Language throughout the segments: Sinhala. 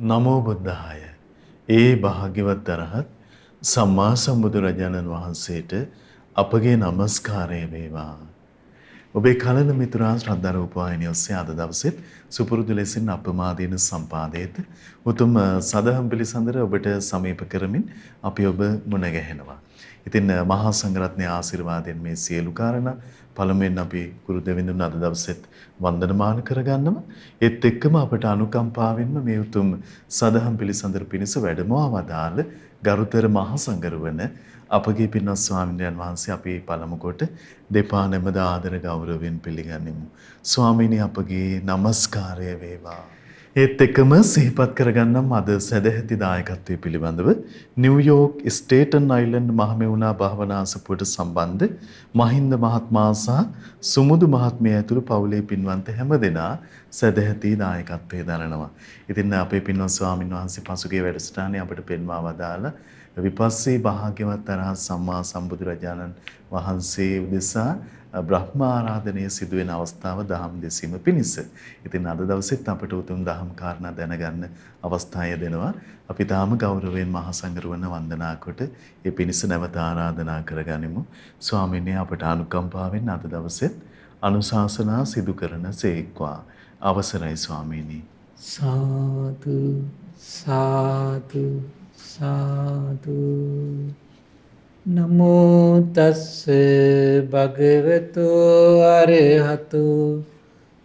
නමෝ බුද්ධාය. ඒ භාග්‍යවත් අරහත් සම්මා සම්බුදුරජාණන් වහන්සේට අපගේ নমස්කාරය වේවා. ඔබේ කලන මිතුරා ශ්‍රද්ධා රූපවාහිනිය ඔස්සේ අද දවසෙත් සුපුරුදු ලෙසින් අපමාදීන සම්පාදයට උතුම් සදහම් පිළිසඳර ඔබට සමීප කරමින් අපි ඔබ මුණ ගැහෙනවා. ඉතින් මහා සංඝරත්නයේ ආශිර්වාදයෙන් මේ සියලු කාරණා පළමුවෙන් අපි ගුරු දෙවිඳුන් අද දවසෙත් වන්දනමාන කරගන්නවා. ඒත් එක්කම අපට අනුකම්පාවෙන්ම මේ උතුම් සදහම් පිළිසඳර පිණිස වැඩමවා වදාළ ගරුතර මහා සංඝරුවන අපගේ පින්වත් ස්වාමීන් වහන්සේ අපි පළමු කොට දෙපා නැමද ආදර ගෞරවයෙන් පිළිගනිමු. ස්වාමීනි අපගේ নমස්කාරය වේවා. ඒත් එක්කම සිහිපත් කරගන්නම් අද සදැහැති දායකත්වයේ පිළිබඳව නිව්යෝර්ක් ස්ටේටන් අයිලන්ඩ් මහමෙවුනා භාවනා අසපුවට සම්බන්ධ මහින්ද මහත්මයා සහ සුමුදු මහත්මිය ඇතුළු පවුලේ පින්වන්ත හැමදෙනා සදැහැති දායකත්වයේ දරනවා. ඉතින් අපේ පින්වත් ස්වාමීන් වහන්සේ පසුගිය වැඩසටහනේ අපිට පෙන්වා වදාලා විපස්සී භාග්‍යවත් අරහත් සම්මා සම්බුදුරජාණන් වහන්සේ උදෙසා බ්‍රහ්ම ආරාධනය සිදුවෙන අවස්ථාව දහම් දෙසීම පිණිස. ඉතින් අද දවසෙත් අපට උතුම් දහම් කාරණා දැනගන්න අවස්ථාව දෙනවා. අපි තාම ගෞරවයෙන් මහා සංඝරුවන වන්දනා කොට ඒ පිණිස නැවත ආරාධනා කරගනිමු. ස්වාමීනි අපට අනුකම්පාවෙන් අද දවසෙත් අනුශාසනා සිදු කරන සේක්වා. අවසරයි ස්වාමීනි. සාදු සාදු සාදු නමෝ තස්ස භගවතු අරහතු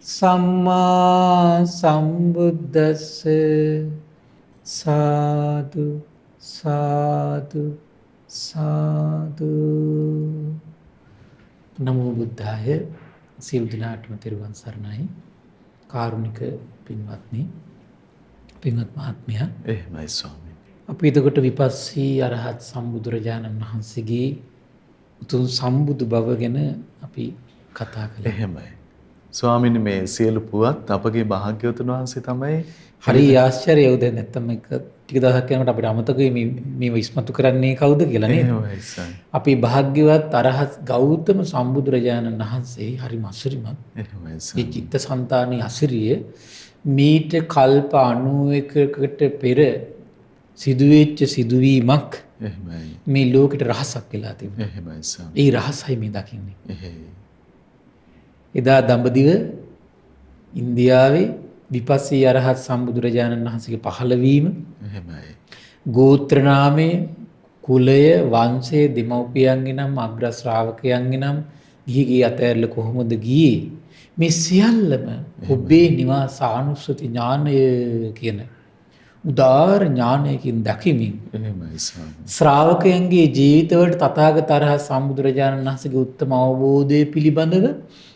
සම්මා සම්බුද්දස්ස සාදු සාදු සාදු. නමෝ බුද්ධාය. සියලු දෙනාටම තෙරුවන් සරණයි. කාරුණික පින්වත්නි, පින්වත් මහත්මයා. එහෙමයි ස්වාමී. අපි එතකොට විපස්සී අරහත් සම්බුදුරජාණන් වහන්සේගේ උතුම් සම්බුදු බව ගැන අපි කතා කළා. එහෙමයි. ස්වාමීනි මේ සියලු පුවත් අපගේ භාග්‍යවතුන් වහන්සේ තමයි. හරි ආශ්චර්යයි. දැන් නැත්තම් එක ටික දවසක් යනකොට අපිට අමතක වෙයි මේව ඉස්මතු කරන්නේ කවුද කියලා නේද? එහෙමයි සර්. අපි භාග්‍යවත් අරහත් ගෞතම සම්බුදුරජාණන් වහන්සේ හරි අසිරිමත්. එහෙමයි සර්. මේ චිත්තසංතානී අසිරිය මීට කල්ප 91කට පෙර සිදුවෙච්ච සිදුවීමක් එහෙමයි. මේ ලෝකෙට රහසක් වෙලා තිබුණා. එහෙමයි සර්. ඒ රහසයි මේ දකින්නේ. එහෙයි. එදා දඹදිව ඉන්දියාවේ විපස්සී අරහත් සම්බුදුරජාණන් වහන්සේගේ පහළවීම, එහෙමයි. ගෝත්‍ර නාමය, කුලය, වංශය, දෙමව්පියන්ගේ නම්, අග්‍ර ශ්‍රාවකයන්ගේ නම් ගිහිගේ අතෑරලා කොහොමද ගියේ? මේ සියල්ලම ඔබේ නිවාස ආනුස්සති ඥානය කියන උදාර ඥානයකින් දකිමින් එහෙමයි ස්වාමී. ශ්‍රාවකයන්ගේ ජීවිතවලට තථාගත අරහත් සම්බුදුරජාණන් වහන්සේගේ උත්තම අවබෝධය පිළිබඳව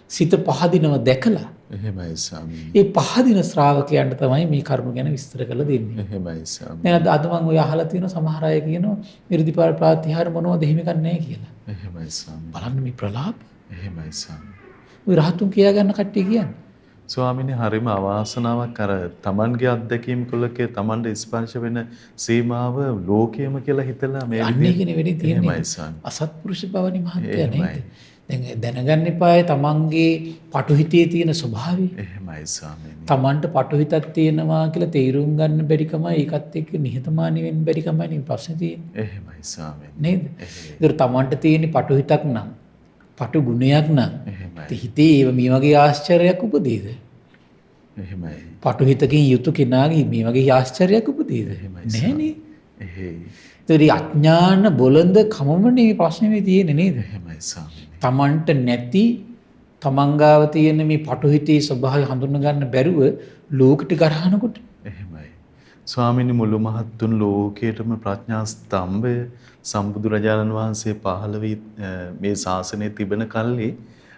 සිත පහදිනව දැකලා එහෙමයි ස්වාමී. ඒ පහදින ශ්‍රාවකයන්ට තමයි මේ කරුණු ගැන විස්තර කරලා දෙන්නේ. එහෙමයි ස්වාමී. දැන් අද මම ඔය අහලා තියෙන සමහර අය කියනවා ඉර්ධිපාල ප්‍රාතිහාර මොනවද එහෙම එකක් නැහැ කියලා. එහෙමයි ස්වාමී. බලන්න මේ ප්‍රලාප. එහෙමයි ස්වාමී. ඔය රහතුන් කියා ගන්න කට්ටිය කියන්නේ. ස්වාමීනි හරිම අවාසනාවක් අර Tamanගේ අත්දැකීම් කුලකේ Tamanට ස්පර්ශ වෙන සීමාව ලෝකයේම කියලා හිතලා මේ අන්නේ කෙනෙක් වෙන්නේ තියෙන්නේ. එහෙමයි ස්වාමී. අසත්පුරුෂ බවනි මහත්ය නේද? දැන් දැනගන්න එපායි තමන්ගේ පටුහිතේ තියෙන ස්වභාවය. එහෙමයි ස්වාමීනි. තමන්ට පටුහිතක් තියෙනවා කියලා තේරුම් ගන්න බැරිකම ඒකත් එක්ක නිහතමානී වෙන්න බැරිකමයි නේ ප්‍රශ්නේ තියෙන්නේ. එහෙමයි ස්වාමීනි. නේද? ඒතර තමන්ට තියෙන පටුහිතක් නම්, පටු ගුණයක් නම් එහෙමයි. හිතේ ඒව මේ වගේ ආශ්චර්යයක් උපදීද? එහෙමයි. පටුහිතකින් යුතු කෙනාගේ මේ වගේ ආශ්චර්යයක් උපදීද? නැහනේ. එහෙයි. ඒතර අඥාන බොළඳ කමමනේ මේ ප්‍රශ්නේ මේ තියෙන්නේ නේද? එහෙමයි ස්වාමීනි. තමන්ට නැති තමන්ගාව තියෙන මේ පටුහිතේ ස්වභාවය හඳුන ගන්න බැරුව ලෝකෙට ගරහනකොට එහෙමයි. ස්වාමීනි මුළු මහත්තුන් ලෝකයේටම ප්‍රඥා ස්තම්භය සම්බුදුරජාණන් වහන්සේ පහළ වී මේ ශාසනයේ තිබෙන කල්හි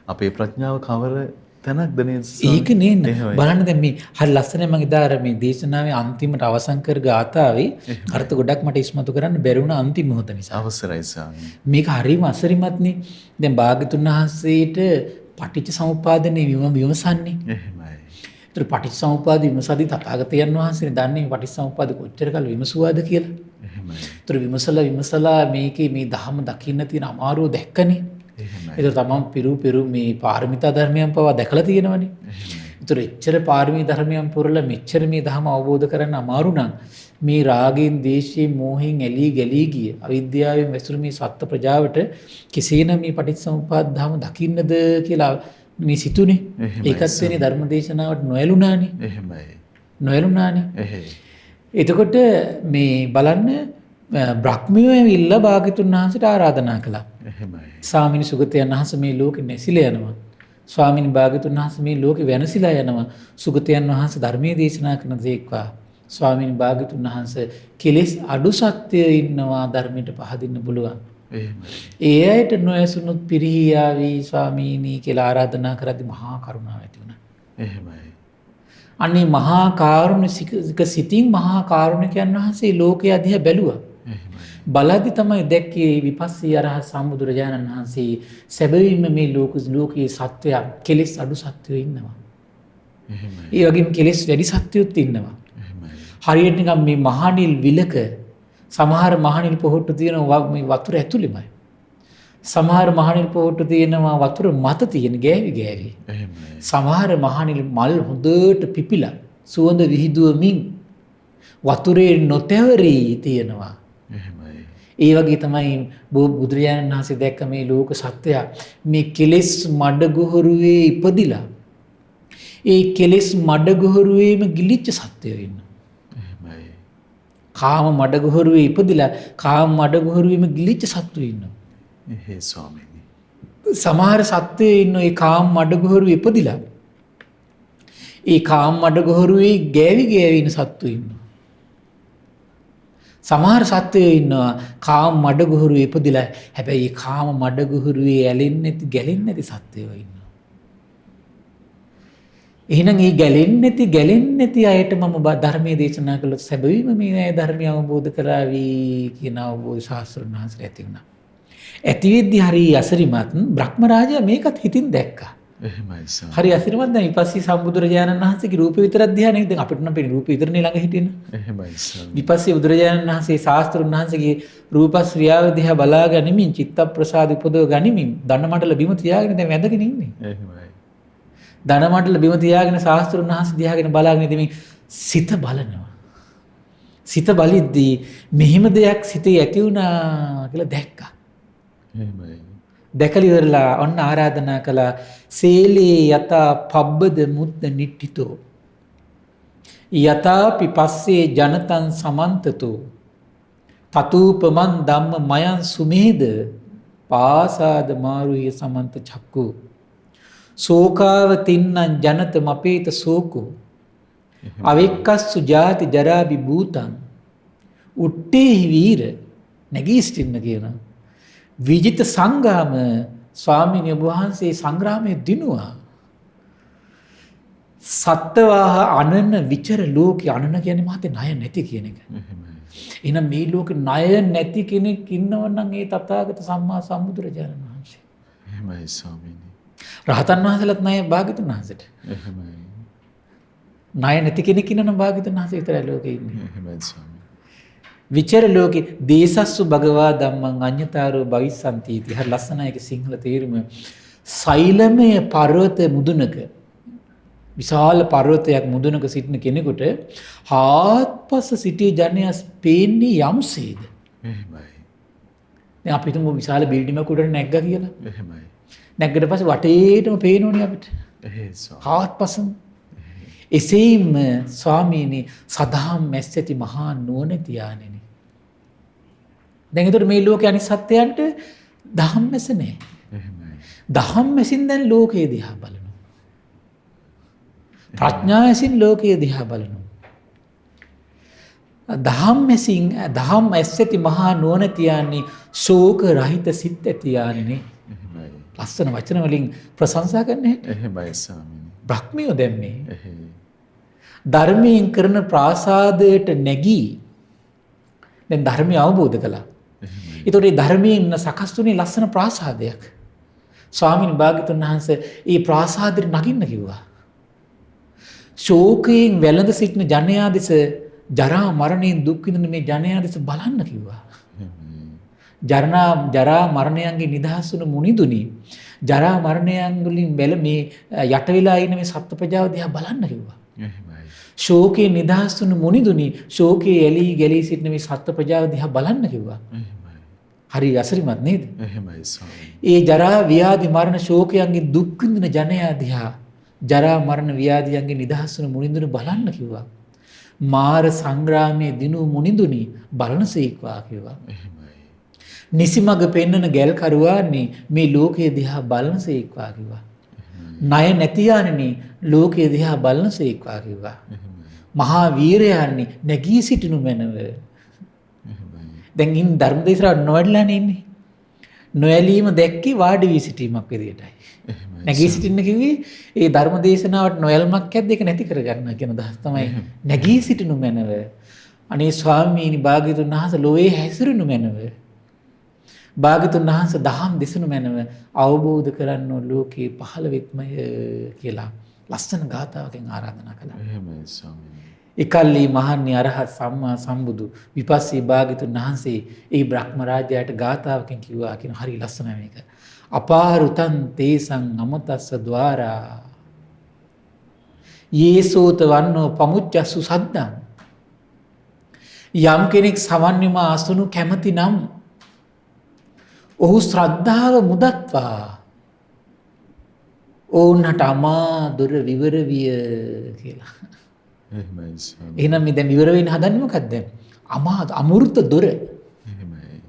අපේ ප්‍රඥාව කවර තැනක්ද නේද? ඒක නේද? බලන්න දැන් මේ හරි ලස්සනයි මම ඉදාර මේ දේශනාවේ අන්තිමට අවසන් කර ගාතාවේ අර්ථ ගොඩක් මට ඉස්මතු කරන්න බැරි වුණා අන්තිම මොහොත නිසා. අවසරයි ස්වාමී. මේක හරිම අසරිමත්නේ. දැන් භාග්‍යතුන් වහන්සේට පටිච්ච සමුප්පාදනේ විමසන්නේ. එහෙමයි. ඒතර පටිච්ච සමුප්පාද විමසදී තථාගතයන් වහන්සේ දන්නේ පටිච්ච සමුප්පාද කොච්චර කල් විමසුවාද කියලා. එහෙමයි. ඒතර විමසලා මේකේ මේ ධහම දකින්න තියෙන අමාරුව දැක්කනේ. එහෙමයි. ඒක තමන් පිරු මේ පාරමිතා ධර්මයන් පවා දැකලා තියෙනවනේ. ඒතර එච්චර පාරමී ධර්මයන් පුරලා මෙච්චර මේ ධර්ම අවබෝධ කරගන්න අමාරු නම් මේ රාගෙන්, දේශයෙන්, මෝහෙන් ඇලී ගැලී ගිය අවිද්‍යාවෙන් වැසුණු මේ සත්ත්ව ප්‍රජාවට කෙසේනම් මේ පටිච්චසමුප්පාද ධර්ම දකින්නද කියලා මේ සිතුනේ. ඒකත් වෙන්නේ ධර්ම දේශනාවට නොඇලුනානේ. එහෙමයි. නොඇලුනානේ. එහෙයි. එතකොට මේ බලන්න බ්‍රහ්මියෝ ඇවිල්ලා භාග්‍යතුන් වහන්සේට ආරාධනා කළා. එහෙමයි. ස්වාමීනි සුගතයන් වහන්සේ මේ ලෝකෙ නැසිලා යනවා. ස්වාමීනි භාග්‍යතුන් වහන්සේ මේ ලෝකෙ වෙනසිලා යනවා. සුගතයන් වහන්සේ ධර්මයේ දේශනා කරන දේක්වා. ස්වාමීනි භාග්‍යතුන් වහන්සේ කෙලෙස් අඩු සත්‍යය ඉන්නවා ධර්මයට පහදින්න පුළුවන්. එහෙමයි. ඒ අයට නොඇසුනොත් පිරිහියාවි ස්වාමීනි කියලා ආරාධනා කරද්දී මහා කරුණාව ඇති වුණා. එහෙමයි. අනේ මහා කාරුණික සිතින් මහා කාරුණිකයන් වහන්සේ ලෝකයේ අධිය බැලුවා. එහෙමයි. බලද්දි තමයි දැක්කේ විපස්සී අරහත් සම්බුදුරජාණන් වහන්සේ සැබවින්ම මේ ලෝකයේ සත්වයා කෙලෙස් අඩු සත්වයෝ ඉන්නවා. එහෙමයි. ඒ වගේම කෙලෙස් වැඩි සත්වයොත් ඉන්නවා. එහෙමයි. හරියට නිකන් මේ මහනිල් විලක සමහර මහනිල් පොහොට්ටු තියෙනවා මේ වතුර ඇතුළෙමයි. සමහර මහනිල් පොහොට්ටු තියෙනවා වතුර මත තියෙන ගෑවි ගෑවි. එහෙමයි. සමහර මහනිල් මල් හොඳට පිපිලා සුවඳ විහිදුවමින් වතුරේ නොතැවරී තියෙනවා. එහෙමයි. ඒ වගේ තමයි බුදුරජාණන් වහන්සේ දැක්ක මේ ලෝක සත්‍යය මේ කෙලෙස් මඩගොහරුවේ ඉපදිලා ඒ කෙලෙස් මඩගොහරුවේම ගිලිච්ච සත්‍යය ඉන්නවා. එහෙමයි. කාම මඩගොහරුවේ ඉපදිලා කාම මඩගොහරුවේම ගිලිච්ච සත්වයෝ ඉන්නවා. එහෙයි ස්වාමීනි. සමහර සත්වයෝ ඉන්නවා ඒ කාම මඩගොහරුවේ ඉපදිලා ඒ කාම මඩගොහරුවේ ගෑවි ගෑවි ඉන්න සත්වයෝ ඉන්නවා. සමහර සත්වයෝ ඉන්නවා කාම මඩගොහරුවේ ඉපදිලා හැබැයි ඒ කාම මඩගොහරුවේ ඇලෙන්නේ නැති ගැලෙන්නේ නැති සත්වයෝ ඉන්නවා. එහෙනම් මේ ගැලෙන්නේ නැති අයට මම ධර්මයේ දේශනා කළොත් සැබවින්ම මේ අය ධර්මය අවබෝධ කරાવી කියන අවබෝධ ශාස්ත්‍රඥ වහන්සේ ඇති වුණා. ඇති වෙද්දි හරි අසරිමත් බ්‍රහ්ම රාජයා මේකත් හිතින් දැක්කා. එහෙමයි සර්. හරි අසරිමත් දැන් ඊපස්සේ සම්බුදුරජාණන් වහන්සේගේ රූපේ විතරක් දිහා නෙවෙයි දැන් අපිට නම් පේන රූපේ විතරනේ ළඟ හිටින්නේ. එහෙමයි සර්. ඊපස්සේ බුදුරජාණන් වහන්සේ ශාස්ත්‍රඥ වහන්සේගේ රූපශ්‍රියාව දිහා බලා ගනිමින් චිත්ත ප්‍රසාද උපදව ගනිමින් ධනමණ්ඩල බිම තියාගෙන දැන් වැඳගෙන ඉන්නේ. එහෙමයි. ධනමණ්ඩල බිම තියාගෙන ශාස්ත්‍රඥ වහන්සේ දිහාගෙන බලාගෙන ඉඳමින් සිත බලනවා. සිත බලිද්දී මෙහිම දෙයක් සිතේ ඇති වුණා කියලා දැක්කා. එහෙමයි. දැකලා ඉවරලා ඔන්න ආරාධනා කළා සීලේ යතා පබ්බද මුද්ද නිට්ඨිතෝ යතාපි පස්සේ ජනතං සමන්තතෝ තතූපමන් ධම්ම මයං සුමේද පාසාද මාරුය සමන්ත චක්කු සෝකාව තින්නං ජනත මපේත සෝකෝ අවෙක්කස්සු ජාති ජරා විභූතං උට්ටේහි වීර නැගී සිටින්න කියන විජිත සංගාම ස්වාමීන් වහන්සේ සංග්‍රාමයේ දිනුවා සත්වාහ අනන විචර ලෝකේ අනන කියන්නේ මහතේ ණය නැති කියන එක. එහෙනම් මේ ලෝකේ ණය නැති කෙනෙක් ඉන්නවනම් ඒ තථාගත සම්මා සම්බුදුරජාණන් වහන්සේ. එහෙමයි ස්වාමීනි. රහතන් වහන්සේලාත් ණය භාග්‍යතුන් වහන්සේට. එහෙමයි. ණය නැති කෙනෙක් ඉන්නනම් භාග්‍යතුන් වහන්සේ විතරයි ලෝකේ ඉන්නේ. එහෙමයි ස්වාමීනි. විචර ලෝකේ දේසස්සු භගවා ධම්මං අඤ්ඤතාරෝ භවිස්සන්ති इति. හරි ලස්සනයි ඒක සිංහල තේරුම. සෛලමය පර්වත මුදුනක විශාල පර්වතයක් මුදුනක සිටින කෙනෙකුට හාත්පස සිටි ජනයා පේන්නේ යම්සේද. එහෙමයි. දැන් අපි හිතමු විශාල බිල්ඩින් එකක් උඩට නැග්ගා කියලා. එහෙමයි. නැග්ගට පස්සේ වටේටම පේනෝනේ අපිට. එහෙයි ස්වාමීනි. හාත්පසම. එසේම ස්වාමීනි සදාම් මැස්සති මහා නුවණැති යානෙනි. දැන් ඒතර මේ ලෝකේ අනිත් සත්‍යයන්ට දහම් මැස නැහැ. එහෙමයි. දහම් මැසින් දැන් ලෝකයේ දිහා බලනවා. ප්‍රඥාවසින් ලෝකයේ දිහා බලනවා. දහම් මැසින් දහම් ඇස්සති මහා නුවණැති යානි ශෝක රහිත සිත් ඇති යානෙනි. එහෙමයි. ලස්සන වචන වලින් ප්‍රශංසා කරන්න හැටි. එහෙමයි ස්වාමීනි. බ්‍රහ්මියෝ දැම්මේ එහෙයි. ධර්මයෙන් කරන ප්‍රාසාදයට නැගී දැන් ධර්මය අවබෝධ කළා. ඒතකොට මේ ධර්මයෙන් සකස් වුණේ ලස්සන ප්‍රාසාදයක්. ස්වාමීන් භාග්‍යතුන් වහන්සේ ඒ ප්‍රාසාදෙට නගින්න කිව්වා. ශෝකයෙන් වැළඳ සිටින ජනයා දෙස ජරා මරණයෙන් දුක් විඳින මේ ජනයා දෙස බලන්න කිව්වා. ජරා මරණයන්ගේ නිදහස් වුණු මුනිදුනි ජරා මරණයන් වලින් මේ යට වෙලා ඉන්න මේ සත්ත්ව ප්‍රජාව දිහා බලන්න කිව්වා. එහෙමයි. ශෝකේ නිදහස් වුණු මුනිදුනි ශෝකේ ඇලී ගැලී සිටින මේ සත්ත්ව ප්‍රජාව දිහා බලන්න කිව්වා. එහෙමයි. හරි අසරිමත් නේද? එහෙමයි ස්වාමීනි. ඒ ජරා ව්‍යාධි මරණ ශෝකයන්ගෙන් දුක් විඳින ජනයා දිහා ජරා මරණ ව්‍යාධියන්ගෙන් නිදහස් වුණු මුනිදුනි බලන්න කිව්වා. මාර සංග්‍රාමයේ දිනු මුනිදුනි බලනසේක්වා කිව්වා. එහෙමයි. නිසිමග පෙන්නන ගැල් කරුවාන්නේ මේ ලෝකයේ දිහා බලනසේක්වා කිව්වා. ණය නැතියානනි ලෝකයේ දිහා බලනසේක්වා කිව්වා. මහා වීරයන්නේ නැගී සිටිනු මැනව. දැන් ඉන් ධර්මදේශනා නොවැඩලානේ ඉන්නේ. නොඇලීම දැක්කේ වාඩි වී සිටීමක් විදියටයි. නැගී සිටින්න කිව්වේ ඒ ධර්මදේශනාවට නොයල්මක් ඇද්ද ඒක නැති කරගන්න කියන අදහස තමයි නැගී සිටිනු මැනව. අනේ ස්වාමීනි භාග්‍යතුන් වහන්සේ ලෝයේ හැසිරුණු මැනව. භාග්‍යතුන් වහන්සේ දහම් දෙසනු මැනව අවබෝධ කරන්න ලෝකේ පහළ වෙත්මය කියලා ලස්සන ගාථාවකින් ආරාධනා කළා. එහෙමයි ස්වාමීනි. එකල්ලි මහන්නේ අරහත් සම්මා සම්බුදු විපස්සී භාග්‍යතුන් වහන්සේ ඒ බ්‍රහ්ම රාජයාට ගාථාවකින් කිව්වා කියන හරි ලස්සනයි මේක. අපාරුතං තේසං අමතස්ස ద్వාරා යේසෝත වන්නෝ පමුච්චස්සු සද්දං යම් කෙනෙක් සවන්නිම අසුණු කැමති නම් ඔහු ශ්‍රද්ධාව මුදත්වා ඕන්නට අමා දොර විවර විය කියලා. එහෙමයි ස්වාමීනි. එහෙනම් මේ දැන් විවර වෙන්න හදන්නේ මොකද්ද? අමෘත දොර. එහෙමයි.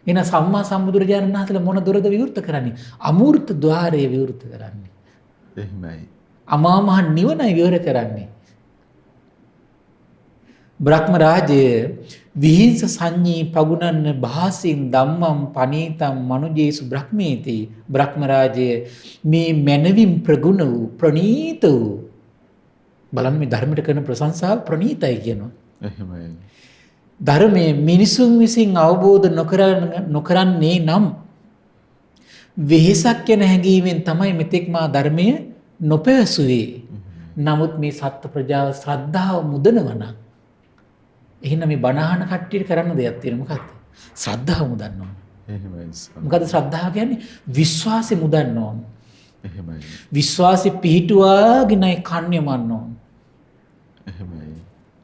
එහෙනම් සම්මා සම්බුදුරජාණන් වහන්සේලා මොන දොරද විවෘත කරන්නේ? අමෘත ద్వාරය විවෘත කරන්නේ. එහෙමයි. අමා මහ නිවනයි විවර කරන්නේ. බ්‍රහ්ම රාජය විහිංස සංඤී පගුණන්න භාසින් ධම්මම් පනීතම් මනුජේසු බ්‍රහ්මේති. බ්‍රහ්ම රාජය මේ මනවින් ප්‍රගුණ වූ ප්‍රණීත වූ බලන්න මේ ධර්මයට කරන ප්‍රශංසාව ප්‍රණීතයි කියනවා. එහෙමයි. ධර්මයේ මිනිසුන් විසින් අවබෝධ නොකරන්නේ නම් වෙහෙසක් යන හැඟීමෙන් තමයි මෙතෙක් මා ධර්මයේ නොපැසුවේ. නමුත් මේ සත්ත්ව ප්‍රජාව ශ්‍රද්ධාව මුදනවා නම් එහෙනම් මේ බණහන කට්ටියට කරන්න දෙයක් තියෙනවා. මොකක්ද? ශ්‍රද්ධාව මුදන්න ඕන. එහෙමයි ස්වාමීනි. මොකද ශ්‍රද්ධාව කියන්නේ විශ්වාසෙ මුදන්න ඕන. එහෙමයි. විශ්වාසෙ පිහිටුවාගෙනයි කන් යමන්න ඕන. එහෙමයි.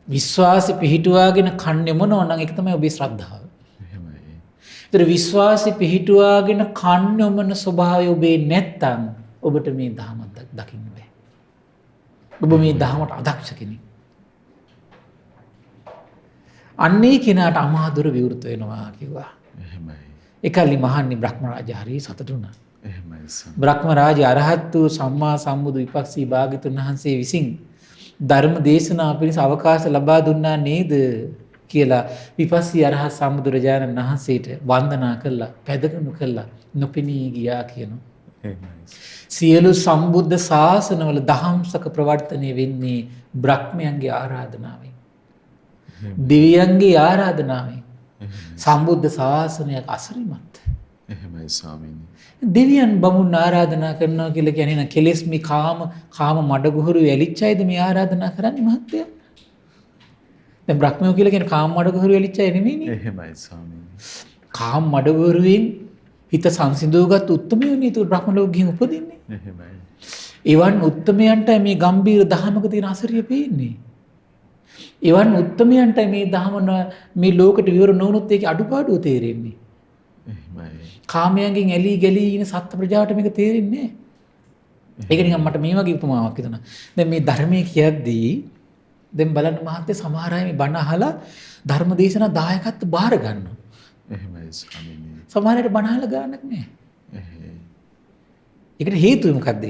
විශ්වාසෙ පිහිටුවාගෙන කන් යමනවා නම් ඒක තමයි ඔබේ ශ්‍රද්ධාව. එහෙමයි. ඒතර විශ්වාසෙ පිහිටුවාගෙන කන් යමන ස්වභාවය ඔබේ නැත්තම් ඔබට මේ ධහම දකින්න බෑ. ඔබ මේ ධහමට අදක්ෂ කෙනෙක්. අන්නේ කෙනාට අමාදුර විවෘත වෙනවා කිව්වා. එහෙමයි. එකල්ලි මහන්නේ බ්‍රහ්ම රාජා හරි සතුටු වුණා. එහෙමයි ස්වාමීනි. බ්‍රහ්ම රාජ අරහත් වූ සම්මා සම්බුදු විපස්සී භාග්‍යතුන් වහන්සේ විසින් ධර්ම දේශනා පිණිස අවකාශ ලබා දුන්නා නේද කියලා විපස්සී අරහත් සම්බුදුරජාණන් වහන්සේට වන්දනා කළා, පැදගනු කළා, නොපෙනී ගියා කියනවා. එහෙමයි. සියලු සම්බුද්ධ ශාසනවල දහම්සක ප්‍රවර්තනය වෙන්නේ බ්‍රහ්මයන්ගේ ආරාධනාවෙන්. දෙවියන්ගේ ආරාධනාවෙන්. සම්බුද්ධ ශාසනයක් අසරිමත්. එහෙමයි ස්වාමීනි. දෙවියන් බමුණු ආරාධනා කරනවා කියලා කියන්නේ න කෙලෙස් මේ කාම මඩගුහුරු ඇලිච්ච අයද මේ ආරාධනා කරන්නේ මහත්තයා? දැන් බ්‍රහ්මයෝ කියලා කියන්නේ කාම මඩගුහුරු ඇලිච්ච අය නෙමෙයිනේ. එහෙමයි ස්වාමීනි. කාම මඩගුහුරුවෙන් හිත සංසිඳවගත් උත්තරමයෝ නේද බ්‍රහ්ම ලෝකෙකින් උපදින්නේ. එහෙමයි. එවන් උත්තරමයන්ට මේ ගම්බීර දහමක තියෙන අසරිය පේන්නේ. එවන් උත්තරමයන්ට මේ දහම මේ ලෝකෙට විවර නොවුනොත් ඒකේ අඩුපාඩුව තේරෙන්නේ. එහෙමයි. කාමයන්ගෙන් ඇලී ගැලී ඉන සත්ත්ව ප්‍රජාවට මේක තේරෙන්නේ නැහැ. ඒක නිකන් මට මේ වගේ උපමාවක් හිතුණා. දැන් මේ ධර්මයේ කියද්දී දැන් බලන්න මහත්තයා සමහර අය මේ බණ අහලා ධර්ම දේශනා දායකත්ව බාර ගන්නවා. එහෙමයි ස්වාමීනි. සමහර අයට බණ අහලා ගානක් නැහැ. එහෙයි. ඒකට හේතුව මොකද්ද?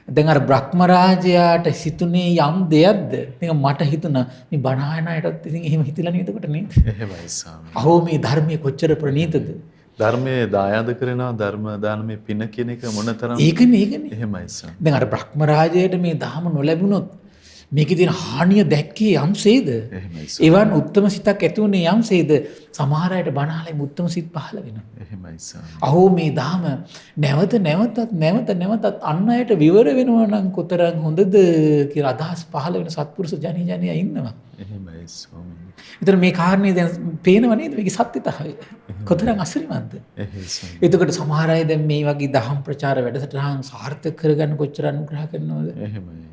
දැන් අර බ්‍රහ්ම රාජයාට සිතුනේ යම් දෙයක්ද? නිකන් මට හිතුණා මේ බණ අහන අයටත් ඉතින් එහෙම හිතලා නේද කොට නේද? එහෙමයි ස්වාමීනි. අහෝ මේ ධර්මයේ කොච්චර ප්‍රණීතද? ධර්මයේ දායාද කරනවා ධර්ම දානමේ පින කියන එක මොනතරම් ඒකනේ. එහෙමයි ස්වාමීනි. දැන් අර බ්‍රහ්ම රාජයට මේ ධහම නොලැබුණොත් මේකේ තියෙන හානිය දැක්කේ යම්සේද? එහෙමයි ස්වාමීනි. එවන් උත්තම සිතක් ඇති වුණේ යම්සේද? සමහර අයට බණ අහලා උත්තම සිත් පහළ වෙනවා. එහෙමයි ස්වාමීනි. අහෝ මේ ධහම නැවත අන් අයට විවර වෙනවා නම් කොතරම් හොඳද කියලා අදහස් පහළ වෙන සත්පුරුෂ ජනියා ඉන්නවා. එහෙමයි ස්වාමීනි. ඒතර මේ කාරණේ දැන් පේනව නේද මේකේ සත්‍යතාවය? කොතරම් අසිරිමත්ද? එහෙයි ස්වාමී. එතකොට සමහර අය දැන් මේ වගේ දහම් ප්‍රචාර වැඩසටහන් සාර්ථක කරගන්න කොච්චර අනුග්‍රහ කරනවද? එහෙමයි.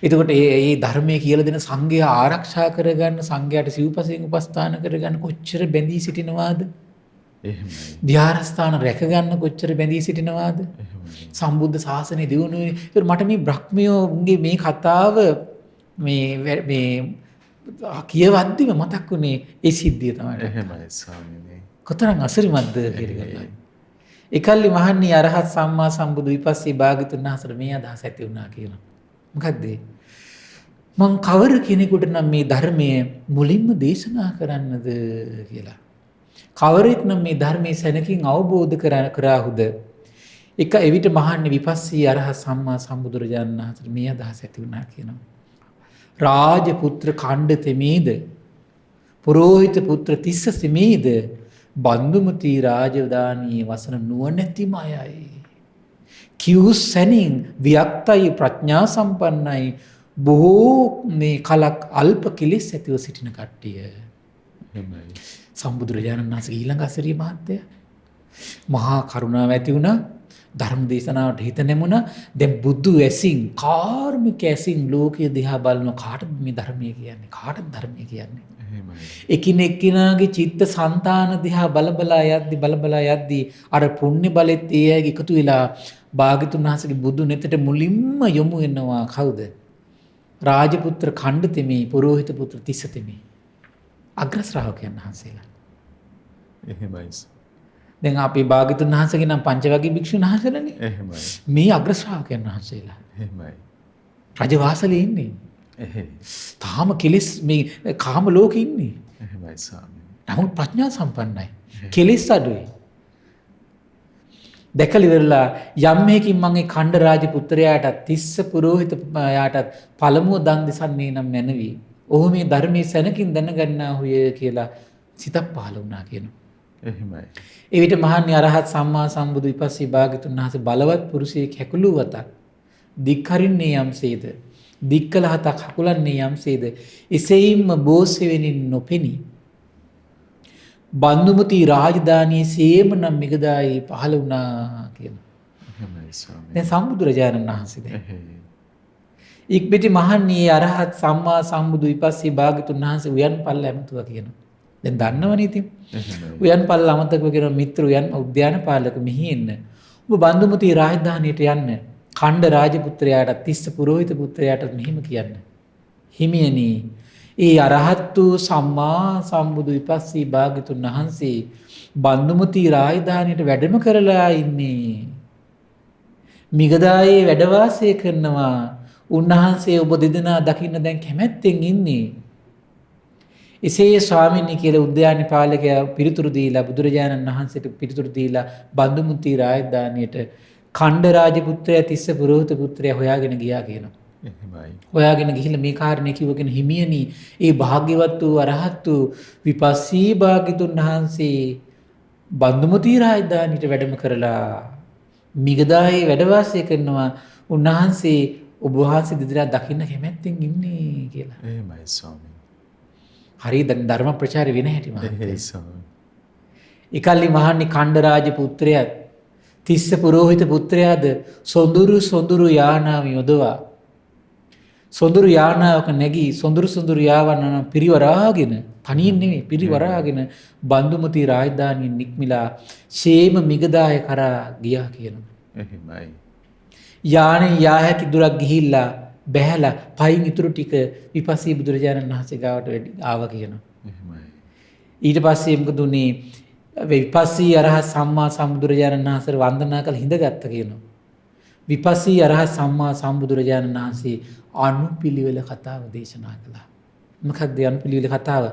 එතකොට ඒ ධර්මයේ කියලා දෙන සංඝයා ආරක්ෂා කරගන්න සංඝයාට සිව්පසයෙන් උපස්ථාන කරගන්න කොච්චර බැඳී සිටිනවාද? එහෙමයි. විහාරස්ථාන රැකගන්න කොච්චර බැඳී සිටිනවාද? එහෙමයි. සම්බුද්ධ ශාසනය දියුණුවේ. ඒත් මට මේ බ්‍රහ්මියෝගේ මේ කතාව මේ කියවද්දිම මතක් වුණේ ඒ සිද්ධිය තමයි. එහෙමයි ස්වාමීනි. කොතරම් අසිරිමත්ද කියලා. එකල්ලි මහන්නේ අරහත් සම්මා සම්බුදු විපස්සී භාග්‍යතුන් වහන්සේට මේ අදහස ඇති වුණා කියලා. මොකද්ද? මං කවර කෙනෙකුට නම් මේ ධර්මයේ මුලින්ම දේශනා කරන්නද කියලා. කවරෙක් නම් මේ ධර්මයේ සැනකින් අවබෝධ කරාහුද? එක එවිට මහන්නේ විපස්සී අරහත් සම්මා සම්බුදුරජාණන් වහන්සේට මේ අදහස ඇති වුණා කියනවා. රාජපුත්‍ර ඛණ්ඩ තෙමේද පුරෝහිත පුත්‍ර තිස්ස සෙමේද බන්දුමති රාජධානී වසන නුවණැතිම අයයි. කිව්සැනින් වික්තයි ප්‍රඥා සම්පන්නයි බොහෝ මේ කලක් අල්ප කිලිස් ඇතිව සිටින කට්ටිය. එහෙමයි. සම්බුදුරජාණන් වහන්සේ ඊළඟ අසිරිය මහත්තය මහා කරුණාව ඇති වුණා. ධර්ම දේශනාවට හිත නැමුණා. දැන් බුදු ඇසින් කාර්මික ඇසින් ලෝකය දිහා බලන කාටද මේ ධර්මය කියන්නේ? කාටද ධර්මය කියන්නේ? එහෙමයි. එකිනෙකනාගේ චිත්ත සංතාන දිහා බලබලා යද්දී අර පුණ්‍ය බලෙත් ඒ අයගේ එකතු වෙලා භාග්‍යතුන් වහන්සේගේ බුදු නෙතට මුලින්ම යොමු වෙනවා කවුද? රාජපුත්‍ර ඛණ්ඩ තෙමේ, පුරෝහිත පුත්‍ර තිස්ස තෙමේ. අග්‍ර ශ්‍රාවකයන් වහන්සේලා. එහෙමයි. දැන් අපි භාග්‍යතුන් වහන්සේගේ නම් පංචවග්ගී භික්ෂුන් වහන්සේලානේ. එහෙමයි. මේ අග්‍ර ශ්‍රාවකයන් වහන්සේලා. එහෙමයි. රජවාසලේ ඉන්නේ. එහෙයි. තාම කෙලෙස් මේ කාම ලෝකේ ඉන්නේ. එහෙමයි ස්වාමීනි. නමුත් ප්‍රඥා සම්පන්නයි. කෙලෙස් අඩුයි. දැකලා ඉවරලා යම් මේකින් මම ඒ ඛණ්ඩ රාජ පුත්‍රයාටත් තිස්ස පුරෝහිත යාටත් පළමුව දන් දෙසන්නේ නම් මැනවි. ඔහු මේ ධර්මයේ සැනකින් දැනගන්නා හුය කියලා සිතක් පහළ වුණා කියනවා. එහෙමයි. ඒ විට මහන්නේ අරහත් සම්මා සම්බුදු විපස්සී භාග්‍යතුන් වහන්සේ බලවත් පුරුෂයෙක් හැකුළු වතක් දික්කරින්නේ යම්සේද දික්කල හතක් හකුලන්නේ යම්සේද එසේයින්ම බෝසෙවෙනින් නොපෙනී බන්දුමති රාජධානියේ සේම නම් මිගදායි පහළ වුණා කියනවා. එහෙමයි ස්වාමීනි. දැන් සම්බුදුරජාණන් වහන්සේ දැන් එහෙයි. ඉක්බිති මහන්නේ අරහත් සම්මා සම්බුදු විපස්සී භාග්‍යතුන් වහන්සේ උයන් පල්ල ඇමතුවා කියනවා. දැන් දන්නවනේ ඉතින්. එහෙමයි. උයන් පල්ල අමතකව කියන මිත්‍ර උයන් උද්‍යාන පාලක මෙහි එන්න. ඔබ බන්දුමති රාජධානියට යන්න. ඛණ්ඩ රාජපුත්‍රයාට තිස්ස පුරෝහිත පුත්‍රයාට මෙහිම කියන්න. හිමියනි ඒ අරහත් වූ සම්මා සම්බුදු විපස්සී භාග්‍යතුන් වහන්සේ බන්දුමති රාජධානියට වැඩම කරලා ඉන්නේ. මිගදායේ වැඩ වාසය කරනවා. උන්වහන්සේ ඔබ දෙදෙනා දකින්න දැන් කැමැත්තෙන් ඉන්නේ. එසේ ස්වාමීනි කියලා උද්‍යාන පාලකයා පිරිතුරු දීලා බුදුරජාණන් වහන්සේට පිරිතුරු දීලා බන්දුමුති රාජධානියට ඛණ්ඩ රාජපුත්‍රයා තිස්ස පුරෝහිත පුත්‍රයා හොයාගෙන ගියා කියනවා. එහෙමයි. හොයාගෙන ගිහිල්ලා මේ කාරණේ කිව්වගෙන හිමියනි ඒ භාග්‍යවත් වූ අරහත් වූ විපස්සී භාග්‍යතුන් වහන්සේ බන්දුමුති රාජධානියට වැඩම කරලා මිගදායේ වැඩ වාසය කරනවා. උන්වහන්සේ ඔබ වහන්සේ දෙදෙනා දකින්න කැමැත්තෙන් ඉන්නේ කියලා. එහෙමයි ස්වාමීනි. හරි දැන් ධර්ම ප්‍රචාරය වෙන හැටි මහත්තයා. එහෙයි ස්වාමීනි. එකල්ලි මහන්නේ ඛණ්ඩ රාජ පුත්‍රයාත් තිස්ස පුරෝහිත පුත්‍රයාද සොඳුරු යානාව යොදවා සොඳුරු යානාවක නැගී සොඳුරු යාවන්න පිරිවරාගෙන තනියෙන් නෙමෙයි පිරිවරාගෙන බන්දුමති රාජධානියෙන් නික්මිලා ෂේම මිගදාය කරා ගියා කියනවා. එහෙමයි. යානේ යා හැකි දුරක් ගිහිල්ලා බැහැලා පයින් ඉතුරු ටික විපස්සී බුදුරජාණන් වහන්සේ ගාවට ආවා කියනවා. එහෙමයි. ඊට පස්සේ මොකද උනේ? විපස්සී අරහත් සම්මා සම්බුදුරජාණන් වහන්සේට වන්දනා කළ හිඳගත්ත කියනවා. විපස්සී අරහත් සම්මා සම්බුදුරජාණන් වහන්සේ අනුපිළිවෙල කතාව දේශනා කළා. මොකක්ද අනුපිළිවෙල කතාව?